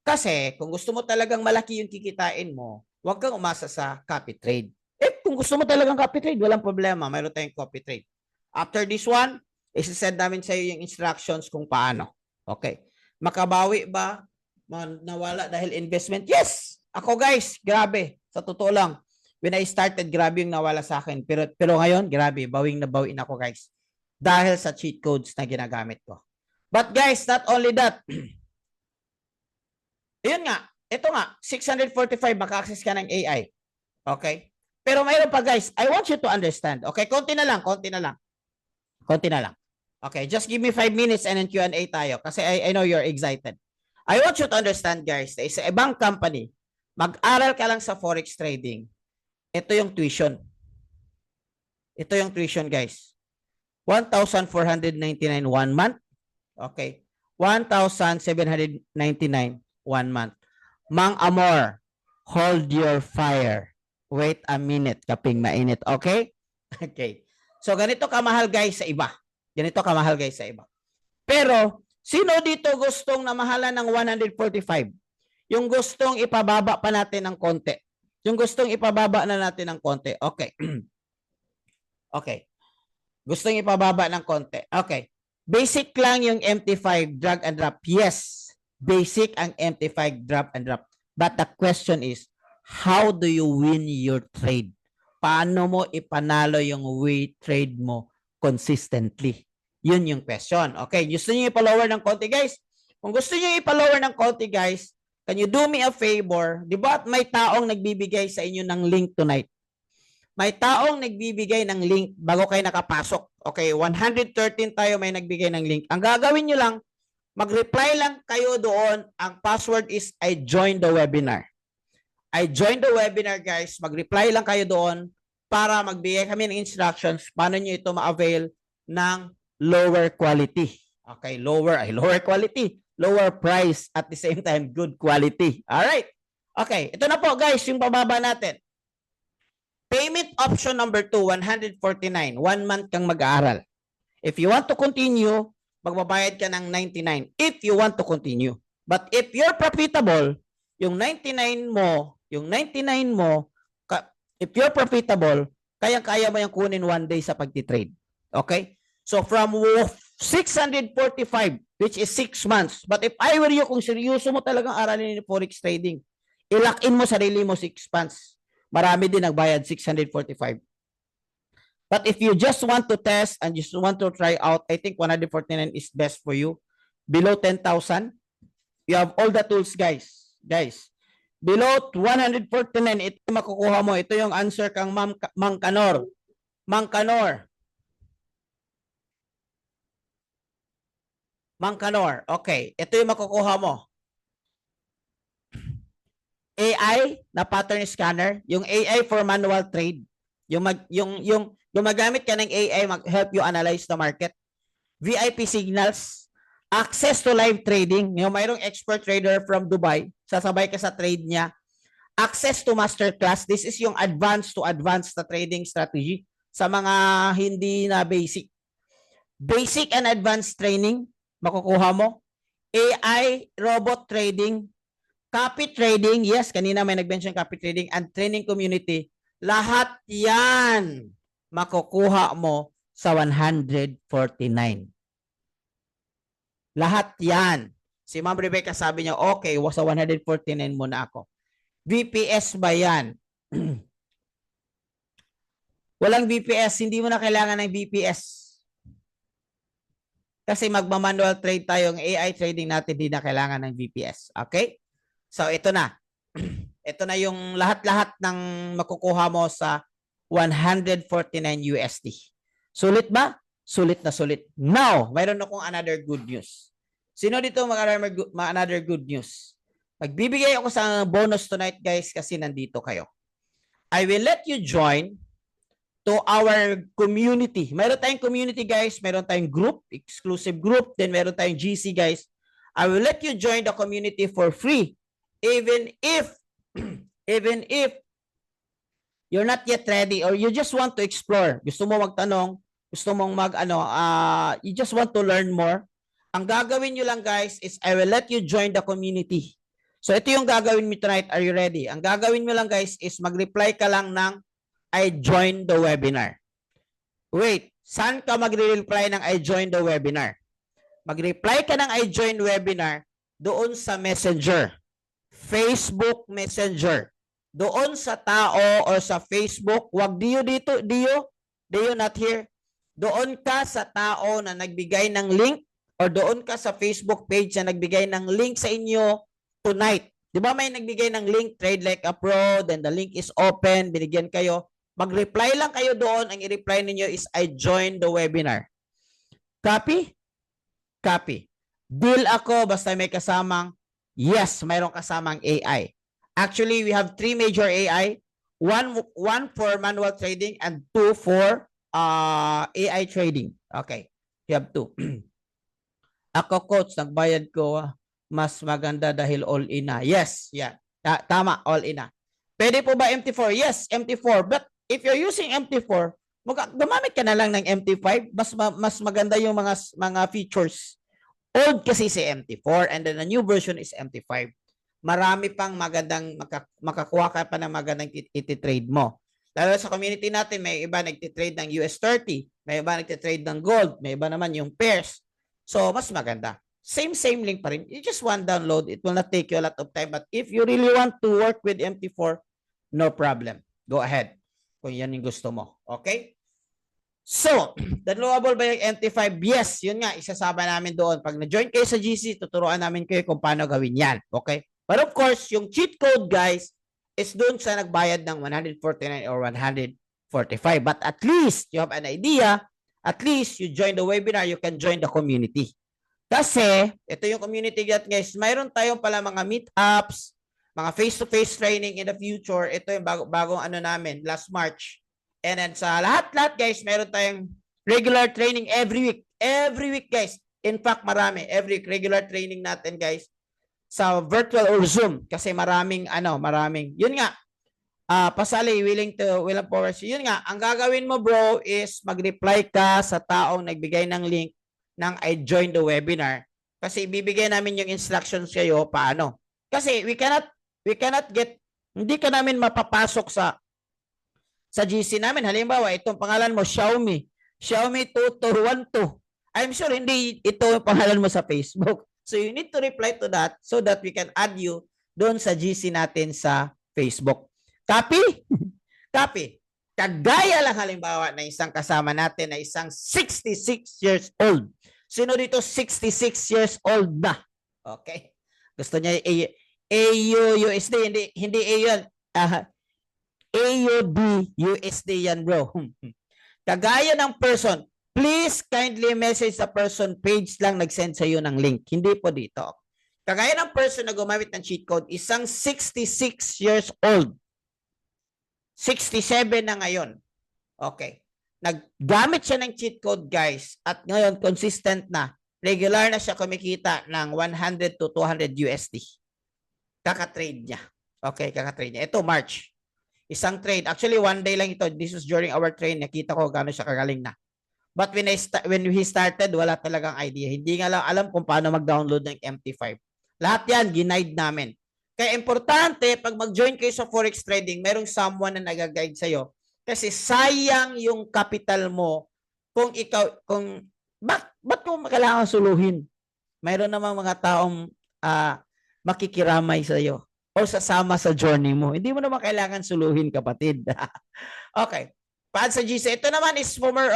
Kasi kung gusto mo talagang malaki yung kikitain mo, huwag kang umasa sa copy trade. Kung gusto mo talagang copy trade, walang problema. Meron tayong copy trade. After this one, isi-send namin sa iyo yung instructions kung paano. Okay. Makabawi ba? Nawala dahil investment? Yes! Ako guys, grabe. Sa totoo lang. When I started, grabe yung nawala sa akin. Pero ngayon, grabe, bawing na bawin ako guys. Dahil sa cheat codes na ginagamit ko. But guys, not only that. Yun nga, ito nga, 645, maka-access ka ng AI. Okay? Pero mayroon pa guys, I want you to understand. Okay, konti na lang. Okay, just give me 5 minutes and then Q&A tayo. Kasi I know you're excited. I want you to understand guys, sa ibang company, mag-aral ka lang sa forex trading. Ito yung tuition. Ito yung tuition, guys. 1,499 1 month. Okay. 1,799 1 month. Mang Amor, hold your fire. Wait a minute, kaping mainit. Okay? Okay. So, ganito kamahal, guys, sa iba. Ganito kamahal, guys, sa iba. Pero, sino dito gustong namahalan ng 145? Yung gustong ipababa pa natin ng konti. Yung gustong ipababa na natin ng konti. Okay. Okay. Gustong ipababa ng konti. Okay. Basic lang yung MT5 drag and drop. Yes. Basic ang MT5 drop and drop. But the question is, how do you win your trade? Paano mo ipanalo yung trade mo consistently? Yun yung question. Okay. Gusto niyo ipalower ng konti, guys? Kung gusto niyo ipalower ng konti, guys, can you do me a favor? Di ba may taong nagbibigay sa inyo ng link tonight? May taong nagbibigay ng link bago kayo nakapasok. Okay, 113 tayo may nagbigay ng link. Ang gagawin nyo lang, mag-reply lang kayo doon. Ang password is I joined the webinar. I joined the webinar, guys. Mag-reply lang kayo doon para magbigay kami ng instructions paano nyo ito ma-avail ng lower quality. Okay, lower quality. Lower price at the same time good quality. All right. Okay, ito na po guys, yung bababa natin. Payment option number 2, 149. 1 month kang mag-aaral. If you want to continue, magbabayad ka ng 99 if you want to continue. But if you're profitable, yung 99 mo, if you're profitable, kayang-kaya mo yung kunin 1 day sa pagtitrade. Okay? So from 645, which is 6 months. But if I were you, kung seryoso mo talagang aralin yung forex trading, i-lock in mo sarili mo 6 months. Marami din nagbayad 645. But if you just want to test and just want to try out, I think 149 is best for you. Below 10,000, you have all the tools, guys. Below 149, ito makukuha mo. Ito yung answer kang Mang Kanor. Okay. Ito yung makukuha mo. AI na pattern scanner, yung AI for manual trade. Yung gumagamit ka ng AI mag-help you analyze the market. VIP signals, access to live trading, yung mayroong expert trader from Dubai, sasabay ka sa trade niya. Access to masterclass, this is yung advanced to advanced na trading strategy. sa mga hindi na basic. Basic and advanced training, makukuha mo. AI, robot trading, copy trading, yes, kanina may nag-mention copy trading, and training community. Lahat yan makukuha mo sa 149. Lahat yan. Si Ma'am Rebecca sabi niya, okay, sa 149 muna ako. VPS ba yan? Walang VPS, hindi mo na kailangan ng VPS. Kasi magma-manual trade tayo, yung AI trading natin, hindi na kailangan ng VPS. Okay? So, ito na. Ito na yung lahat-lahat ng makukuha mo sa 149 USD. Sulit ba? Sulit na sulit. Now, mayroon akong another good news. Sino dito another good news? Magbibigay ako sa bonus tonight, guys, kasi nandito kayo. I will let you join to our community. Meron tayong community, guys. Meron tayong group, exclusive group. Then meron tayong GC, guys. I will let you join the community for free. Even if you're not yet ready or you just want to explore, gusto mo magtanong, gusto mong you just want to learn more, ang gagawin nyo lang, guys, is I will let you join the community. So ito yung gagawin mo tonight. Are you ready? Ang gagawin mo lang, guys, is mag-reply ka lang ng I joined the webinar. Wait, saan ka magre-reply ng I joined the webinar? Mag-reply ka ng I joined webinar doon sa Messenger. Facebook Messenger. Doon sa tao or sa Facebook, wag Dio dito, Dio not here. Doon ka sa tao na nagbigay ng link or doon ka sa Facebook page na nagbigay ng link sa inyo tonight. Di ba may nagbigay ng link, Trade Like a Pro, then the link is open, binigyan kayo. Mag-reply lang kayo doon. Ang i-reply ninyo is I joined the webinar. Copy? Copy. Deal ako basta may kasamang yes, mayroong kasamang AI. Actually, we have 3 major AI. One for manual trading and 2 for AI trading. Okay. You have 2. Ako, coach, nagbayad ko, mas maganda dahil all-in na. Yes, yeah. Tama, all-in na. Pwede po ba MT4? Yes, MT4. But if you're using MT4, gumamit ka na lang ng MT5. Mas maganda yung mga features. Old kasi si MT4 and then the new version is MT5. Marami pang magandang makakuha ka pa ng magandang iti-trade mo. Lalo sa community natin, may iba nagtitrade ng US30, may iba nagtitrade ng gold, may iba naman yung pairs. So, mas maganda. Same link pa rin. You just want download. It will not take you a lot of time. But if you really want to work with MT4, no problem. Go ahead. Kung yan yung gusto mo. Okay? So, downloadable ba yung MT5? Yes, yun nga, isasama namin doon. Pag na-join kayo sa GC, tuturuan namin kayo kung paano gawin yan. Okay? But of course, yung cheat code, guys, is doon sa nagbayad ng 149 or 145. But at least, you have an idea. At least, you join the webinar, you can join the community. Kasi, ito yung community, guys. Mayroon tayong pala mga meetups, mga face-to-face training in the future. Ito yung bagong ano namin, last March. And then sa lahat-lahat, guys, meron tayong regular training every week. Every week, guys. In fact, marami. Every regular training natin, guys, sa virtual or Zoom. Kasi maraming. Yun nga, pasali, willing powers. Yun nga, ang gagawin mo, bro, is mag-reply ka sa taong nagbigay ng link ng I joined the webinar. Kasi ibibigay namin yung instructions kayo paano. Kasi we cannot get, hindi ka namin mapapasok sa GC namin. Halimbawa, itong pangalan mo, Xiaomi 2212. I'm sure hindi ito yung pangalan mo sa Facebook. So you need to reply to that so that we can add you doon sa GC natin sa Facebook. Copy? Copy. Kagaya lang halimbawa na isang kasama natin na isang 66 years old. Sino dito 66 years old na? Okay. Gusto niya AUD, hindi AUD. AUD USD yan, bro. Kagaya ng person, please kindly message sa person page lang nag-send sa iyo ng link. Hindi po dito. Kagaya ng person na gumamit ng cheat code, isang 66 years old. 67 na ngayon. Okay. Naggamit siya ng cheat code, guys. At ngayon, consistent na. Regular na siya kumikita ng 100 to 200 USD. Kaka-trade niya. Okay, kaka-trade niya. Ito, March. Isang trade. Actually, one day lang ito. This was during our train. Nakita ko gaano siya kagaling na. But when he started, wala talagang idea. Hindi nga lang alam kung paano mag-download ng MT5. Lahat yan, ginaid namin. Kaya importante, pag mag-join kayo sa Forex trading, merong someone na nag-guide sa'yo. Kasi sayang yung capital mo kung ikaw, ba't ko kailangan suluhin? Mayroon namang mga taong makikiramay sa'yo o sasama sa journey mo. Hindi mo naman kailangan suluhin, kapatid. Okay. Paad sa GC. Ito naman is former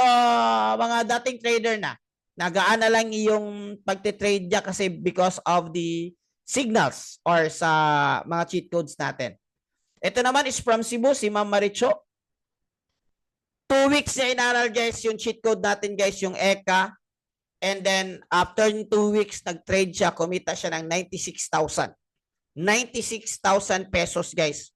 mga dating trader na. Nagaan na lang yung pagtitrade niya kasi because of the signals or sa mga cheat codes natin. Ito naman is from Cebu, si Ma'am Maricho. 2 weeks niya inaral guys yung cheat code natin guys, yung ECA. And then after 2 weeks, nag-trade siya, kumita siya ng 96,000. 96,000 pesos guys.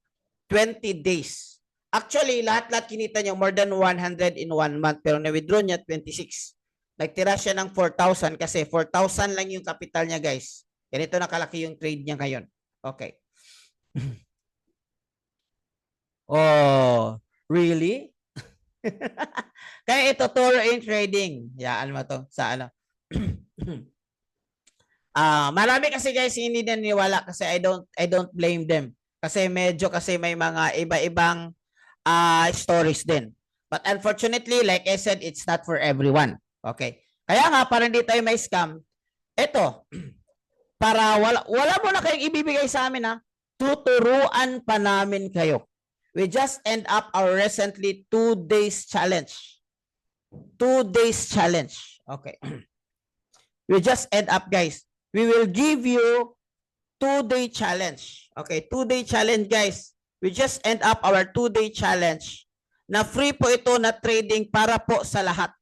20 days. Actually, lahat-lahat kinita niya more than 100 in 1 month pero na-withdraw niya 26. Nagtira siya ng 4,000 kasi 4,000 lang yung capital niya guys. Ganito na kalaki yung trade niya ngayon. Okay. Oh, really? Kaya ito Toro in trading. Yaan mo to sa ano. Marami kasi guys hindi naniniwala kasi I don't blame them. Kasi medyo kasi may mga iba-ibang stories din. But unfortunately, like I said, it's not for everyone. Okay. Kaya nga, para hindi tayo may scam, ito, para wala mo na kayong ibibigay sa amin ha, tuturuan pa namin kayo. We just end up our recently 2 days challenge. 2 days challenge. Okay. We just end up guys. We will give you 2-day challenge. Okay, 2-day challenge guys. We just end up our 2-day challenge na free po ito na trading para po sa lahat.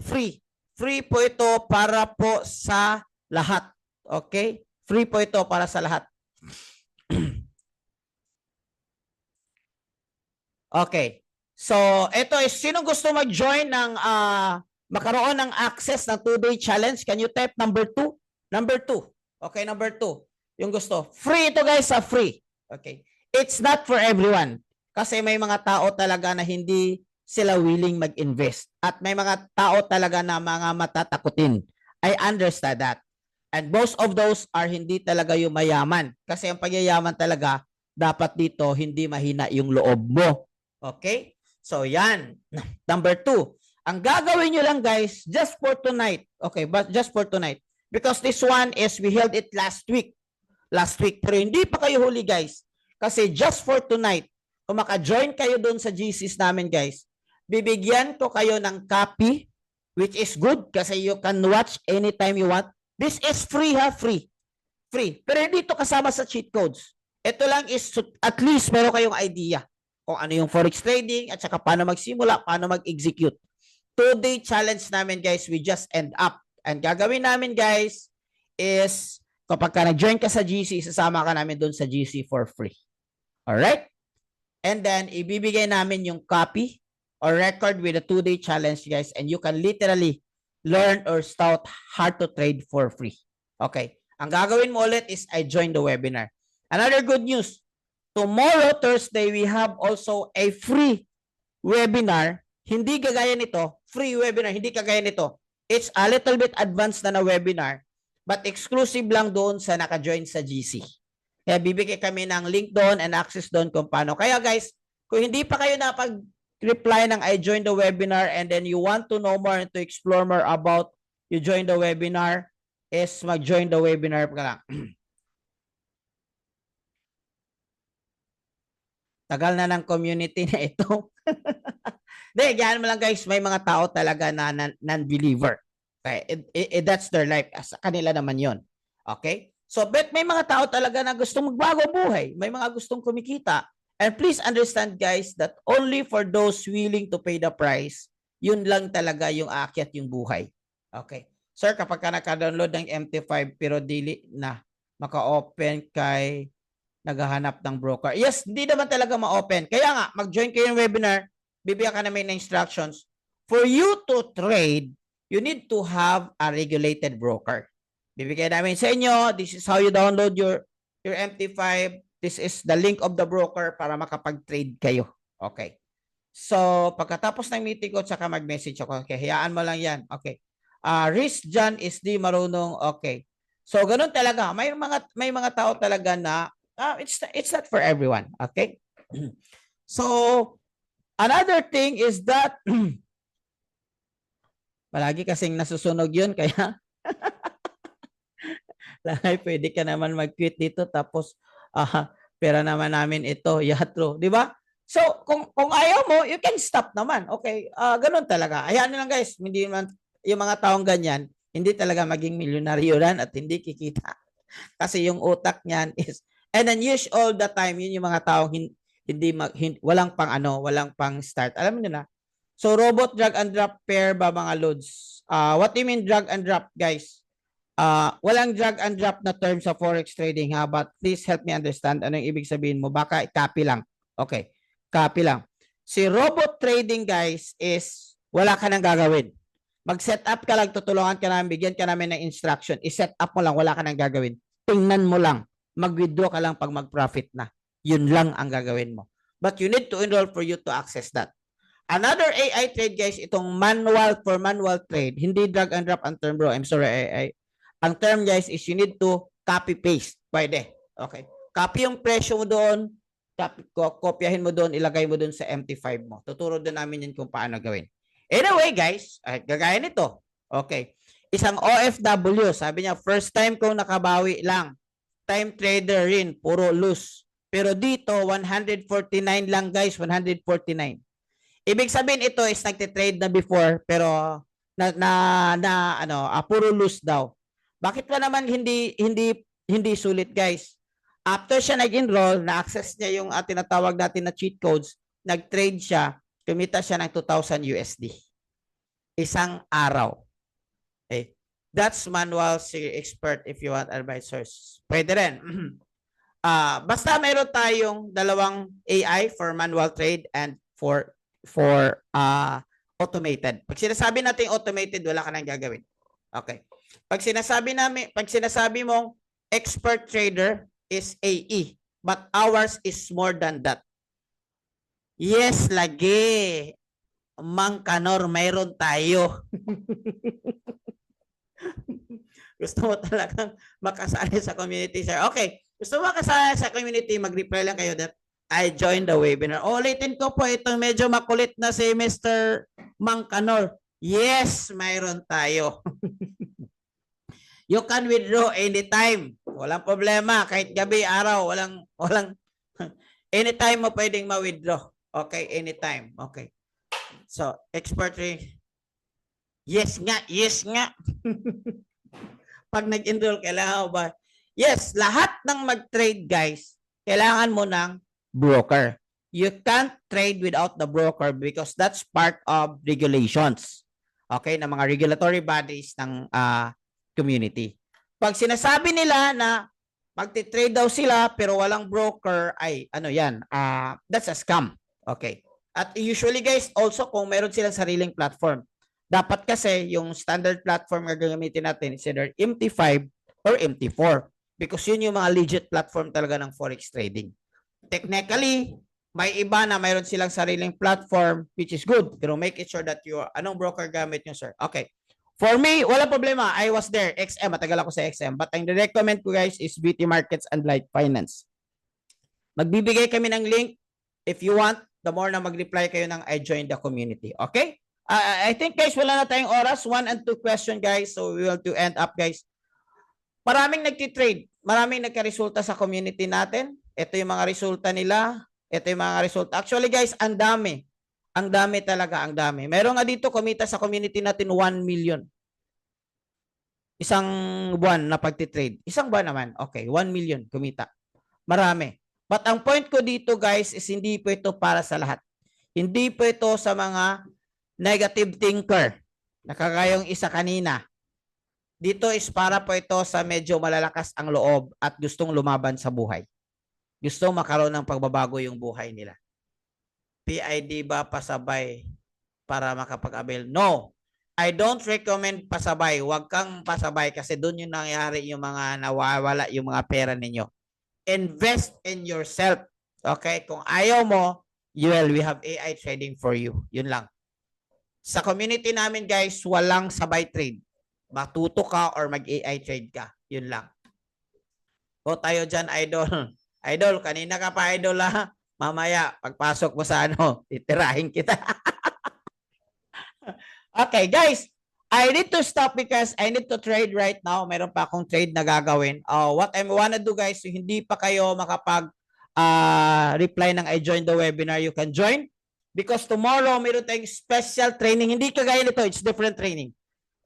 Free. Free po ito para po sa lahat. Okay? Free po ito para sa lahat. Okay. So, ito is, sino gusto mag-join ng, makaroon ng access ng 2-day challenge? Can you type number 2? Number 2. Okay, number 2. Yung gusto. Free ito guys, free. Okay. It's not for everyone. Kasi may mga tao talaga na hindi sila willing mag-invest. At may mga tao talaga na mga matatakutin. I understand that. And most of those are hindi talaga yung mayaman. Kasi ang pagyayaman talaga, dapat dito hindi mahina yung loob mo. Okay? So yan. Number 2. Ang gagawin nyo lang guys, just for tonight. Okay, but just for tonight. Because this one is, we held it last week. Last week. Pero hindi pa kayo huli guys. Kasi just for tonight, kung maka-join kayo doon sa GCs namin guys, bibigyan ko kayo ng copy, which is good kasi you can watch anytime you want. This is free ha, free. Free. Pero hindi ito kasama sa cheat codes. Ito lang is at least meron kayong idea kung ano yung forex trading at saka paano magsimula, paano mag-execute. 2-day challenge namin guys, we just end up. And gagawin namin guys is kapag ka nag-join ka sa GC, sasama ka namin doon sa GC for free. Alright? And then, ibibigay namin yung copy or record with a 2-day challenge, guys. And you can literally learn or start how to trade for free. Okay. Ang gagawin mo ulit is I join the webinar. Another good news. Tomorrow, Thursday, we have also a free webinar. Hindi kagaya nito. Free webinar. Hindi kagaya nito. It's a little bit advanced na webinar. But exclusive lang doon sa naka-join sa GC. Kaya bibigay kami ng link doon and access doon kung paano. Kaya guys, kung hindi pa kayo napag-reply ng I joined the webinar and then you want to know more and to explore more about you join the webinar, is mag-join the webinar ka lang. Tagal na ng community na ito. Hindi, ganyan mo lang guys, may mga tao talaga na non-believer. Okay? That's their life. Sa kanila naman yon. Okay? So, but may mga tao talaga na gustong magbago buhay. May mga gustong kumikita. And please understand guys that only for those willing to pay the price, yun lang talaga yung aakyat yung buhay. Okay. Sir, kapag ka naka-download ng MT5 pero dili na maka-open kay naghahanap ng broker. Yes, hindi naman talaga ma-open. Kaya nga, mag-join kayo ng webinar, bibigyan ka namin ng instructions. For you to trade, you need to have a regulated broker. Bibigyan namin sa inyo. This is how you download your MT5. This is the link of the broker para makapag-trade kayo. Okay. So, pagkatapos ng meeting ko, tsaka mag-message ako. Okay, hayaan mo lang yan. Okay. Riz John is di marunong. Okay. So, ganun talaga. May mga tao talaga na it's not for everyone. Okay? So, another thing is that palagi kasing nasusunog yun, kaya pwede ka naman mag-quit dito tapos pera naman namin ito, yatro, di ba? So, kung ayaw mo, you can stop naman. Okay, ganun talaga. Hayaan nyo lang guys, hindi man yung mga taong ganyan, hindi talaga maging milyonaryo yan at hindi kikita. Kasi yung utak niyan is, and then use all the time, yun yung mga taong walang pang start. Alam niyo na. So, robot drag and drop pair ba mga loads? What do you mean drag and drop, guys? Walang drag and drop na term sa forex trading ha, but please help me understand ano yung ibig sabihin mo. Baka copy lang. Okay, copy lang. Si robot trading, guys, is wala ka nang gagawin. Mag-set up ka lang, tutulungan ka namin, bigyan ka namin ng instruction. I-set up mo lang, wala ka nang gagawin. Tingnan mo lang. Mag-withdraw ka lang pag mag-profit na. Yun lang ang gagawin mo. But you need to enroll for you to access that. Another AI trade, guys, itong manual trade. Hindi drag and drop ang term, bro. I'm sorry, AI. Ang term, guys, is you need to copy-paste. Pwede. Okay. Copy yung presyo mo doon, kopyahin mo doon, ilagay mo doon sa MT5 mo. Tuturo din namin yun kung paano gawin. Anyway, guys, gagaya nito. Okay. Isang OFW, sabi niya, first time kong nakabawi lang. Time trader rin, puro lose. Pero dito, 149 lang, guys, 149. Ibig sabihin ito is nagtitrade na before, pero puro lose daw. Bakit ba naman hindi sulit, guys? After siya nag-enroll, na-access niya yung tinatawag natin na cheat codes, nag-trade siya, kumita siya ng 2,000 USD. Isang araw. Okay. That's manual expert if you want advisors. Pwede rin. Basta meron tayong dalawang AI for manual trade and for automated. Pag sinasabi natin automated, wala ka nang gagawin. Okay. Pag sinasabi mong expert trader is AE, but ours is more than that. Yes, lagi. Mang Kanor, mayroon tayo. Gusto mo talagang makasali sa community, sir? Okay. Gusto mo makasali sa community, mag-reply lang kayo that I joined the webinar. Ulitin ko po itong medyo makulit na si Mr. Mang Kanor. Yes, mayroon tayo. You can withdraw anytime. Walang problema. Kahit gabi, araw, walang anytime mo pwedeng ma-withdraw. Okay, anytime. Okay. So, expert trade. Yes nga. Pag nag-enroll, kailangan mo ba? Yes, lahat ng mag-trade, guys, kailangan mo ng broker. You can't trade without the broker because that's part of regulations. Okay, ng mga regulatory bodies ng community. Pag sinasabi nila na magti-trade daw sila pero walang broker, ay ano yan, that's a scam. Okay. At usually, guys, also kung meron silang sariling platform, dapat kasi yung standard platform na gagamitin natin is either MT5 or MT4 because yun yung mga legit platform talaga ng forex trading. Technically, may iba na mayroon silang sariling platform which is good, pero make it sure that anong broker gamit nyo, sir? Okay. For me, wala problema. I was there. XM, matagal ako sa XM. But ang recommend ko, guys, is BT Markets and Light Finance. Magbibigay kami ng link if you want. The more na mag-reply kayo ng I joined the community. Okay? I think, guys, wala na tayong oras. 1 and 2 question, guys. So, we will to end up, guys. Maraming nagtitrade. Maraming nagka-resulta sa community natin. Ito yung mga resulta nila. Ito yung mga resulta. Actually, guys, ang dami. Ang dami talaga, ang dami. Meron nga dito, kumita sa community natin 1 million. Isang buwan na pagtitrade. Isang buwan naman. Okay, 1 million kumita. Marami. But ang point ko dito, guys, is hindi po ito para sa lahat. Hindi po ito sa mga negative thinker. Nakagayong isa kanina. Dito is para po ito sa medyo malalakas ang loob at gustong lumaban sa buhay. Gustong makaroon ng pagbabago yung buhay nila. PID ba pasabay para makapag-avail? No. I don't recommend pasabay. Huwag kang pasabay kasi doon yung nangyari yung mga nawawala yung mga pera ninyo. invest in yourself. Okay? Kung ayaw mo, we have AI trading for you. Yun lang. Sa community namin guys, walang sabay trade. Matuto ka or mag-AI trade ka. Yun lang. O tayo dyan, idol. Idol, kanina ka pa idol ha. Mamaya, pagpasok mo sa ano, titirahin kita. Okay, guys. I need to stop because I need to trade right now. Meron pa akong trade na gagawin. What I wanna do guys, so hindi pa kayo makapag reply ng I joined the webinar, you can join. Because tomorrow, meron tayong special training. Hindi kagaya nito, it's different training.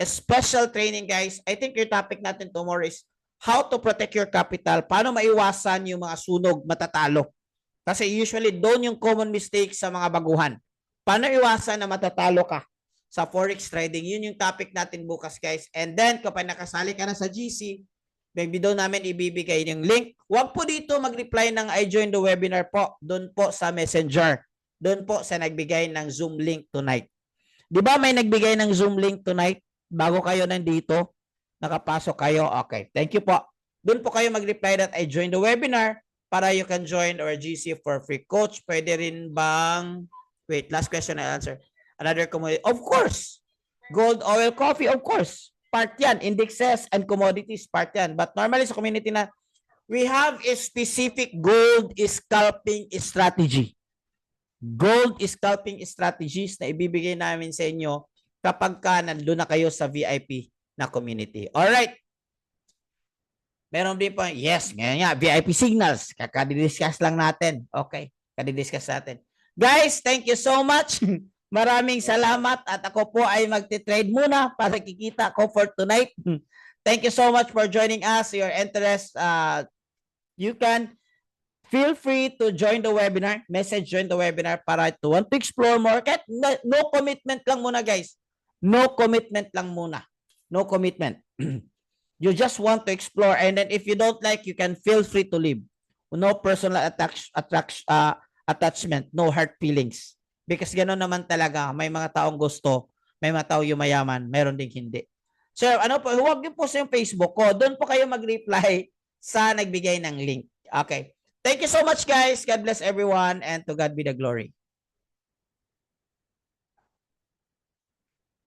A special training guys. I think your topic natin tomorrow is how to protect your capital. Paano maiwasan yung mga sunog, matatalo. Kasi usually doon yung common mistake sa mga baguhan. Paano iwasan na matatalo ka sa forex trading? Yun yung topic natin bukas guys. And then kapag nakasali ka na sa GC, maybe doon namin ibibigay yung link. Huwag po dito mag-reply ng I joined the webinar po. Doon po sa Messenger. Doon po sa nagbigay ng Zoom link tonight. Di ba may nagbigay ng Zoom link tonight? Bago kayo nandito, nakapasok kayo. Okay, thank you po. Doon po kayo mag-reply that I joined the webinar para you can join our GC for free. Coach, pwede rin bang, wait, last question I answer. Another commodity, of course. Gold, oil, coffee, of course. Part yan, indexes and commodities, part yan. But normally sa community na, we have a specific gold scalping strategy. Gold scalping strategies na ibibigay namin sa inyo kapag ka nandun na kayo sa VIP na community. Alright. Meron din po, yes, ngayon nga, VIP signals. Kakadidiscuss lang natin. Okay, kadidiscuss natin. Guys, thank you so much. Maraming salamat at ako po ay magti-trade muna para kikita ko for tonight. Thank you so much for joining us. Your interest, you can feel free to join the webinar. Message join the webinar para to want to explore more. No commitment lang muna guys. No commitment lang muna. No commitment. You just want to explore, and then if you don't like, you can feel free to leave. No personal attachment, no hard feelings. Because gano'n naman talaga, may mga taong gusto, may mga taong yumayaman, meron ding hindi. So, ano po, huwag niyo po sa yung Facebook ko. Doon po kayo mag-reply sa nagbigay ng link. Okay. Thank you so much, guys. God bless everyone, and to God be the glory.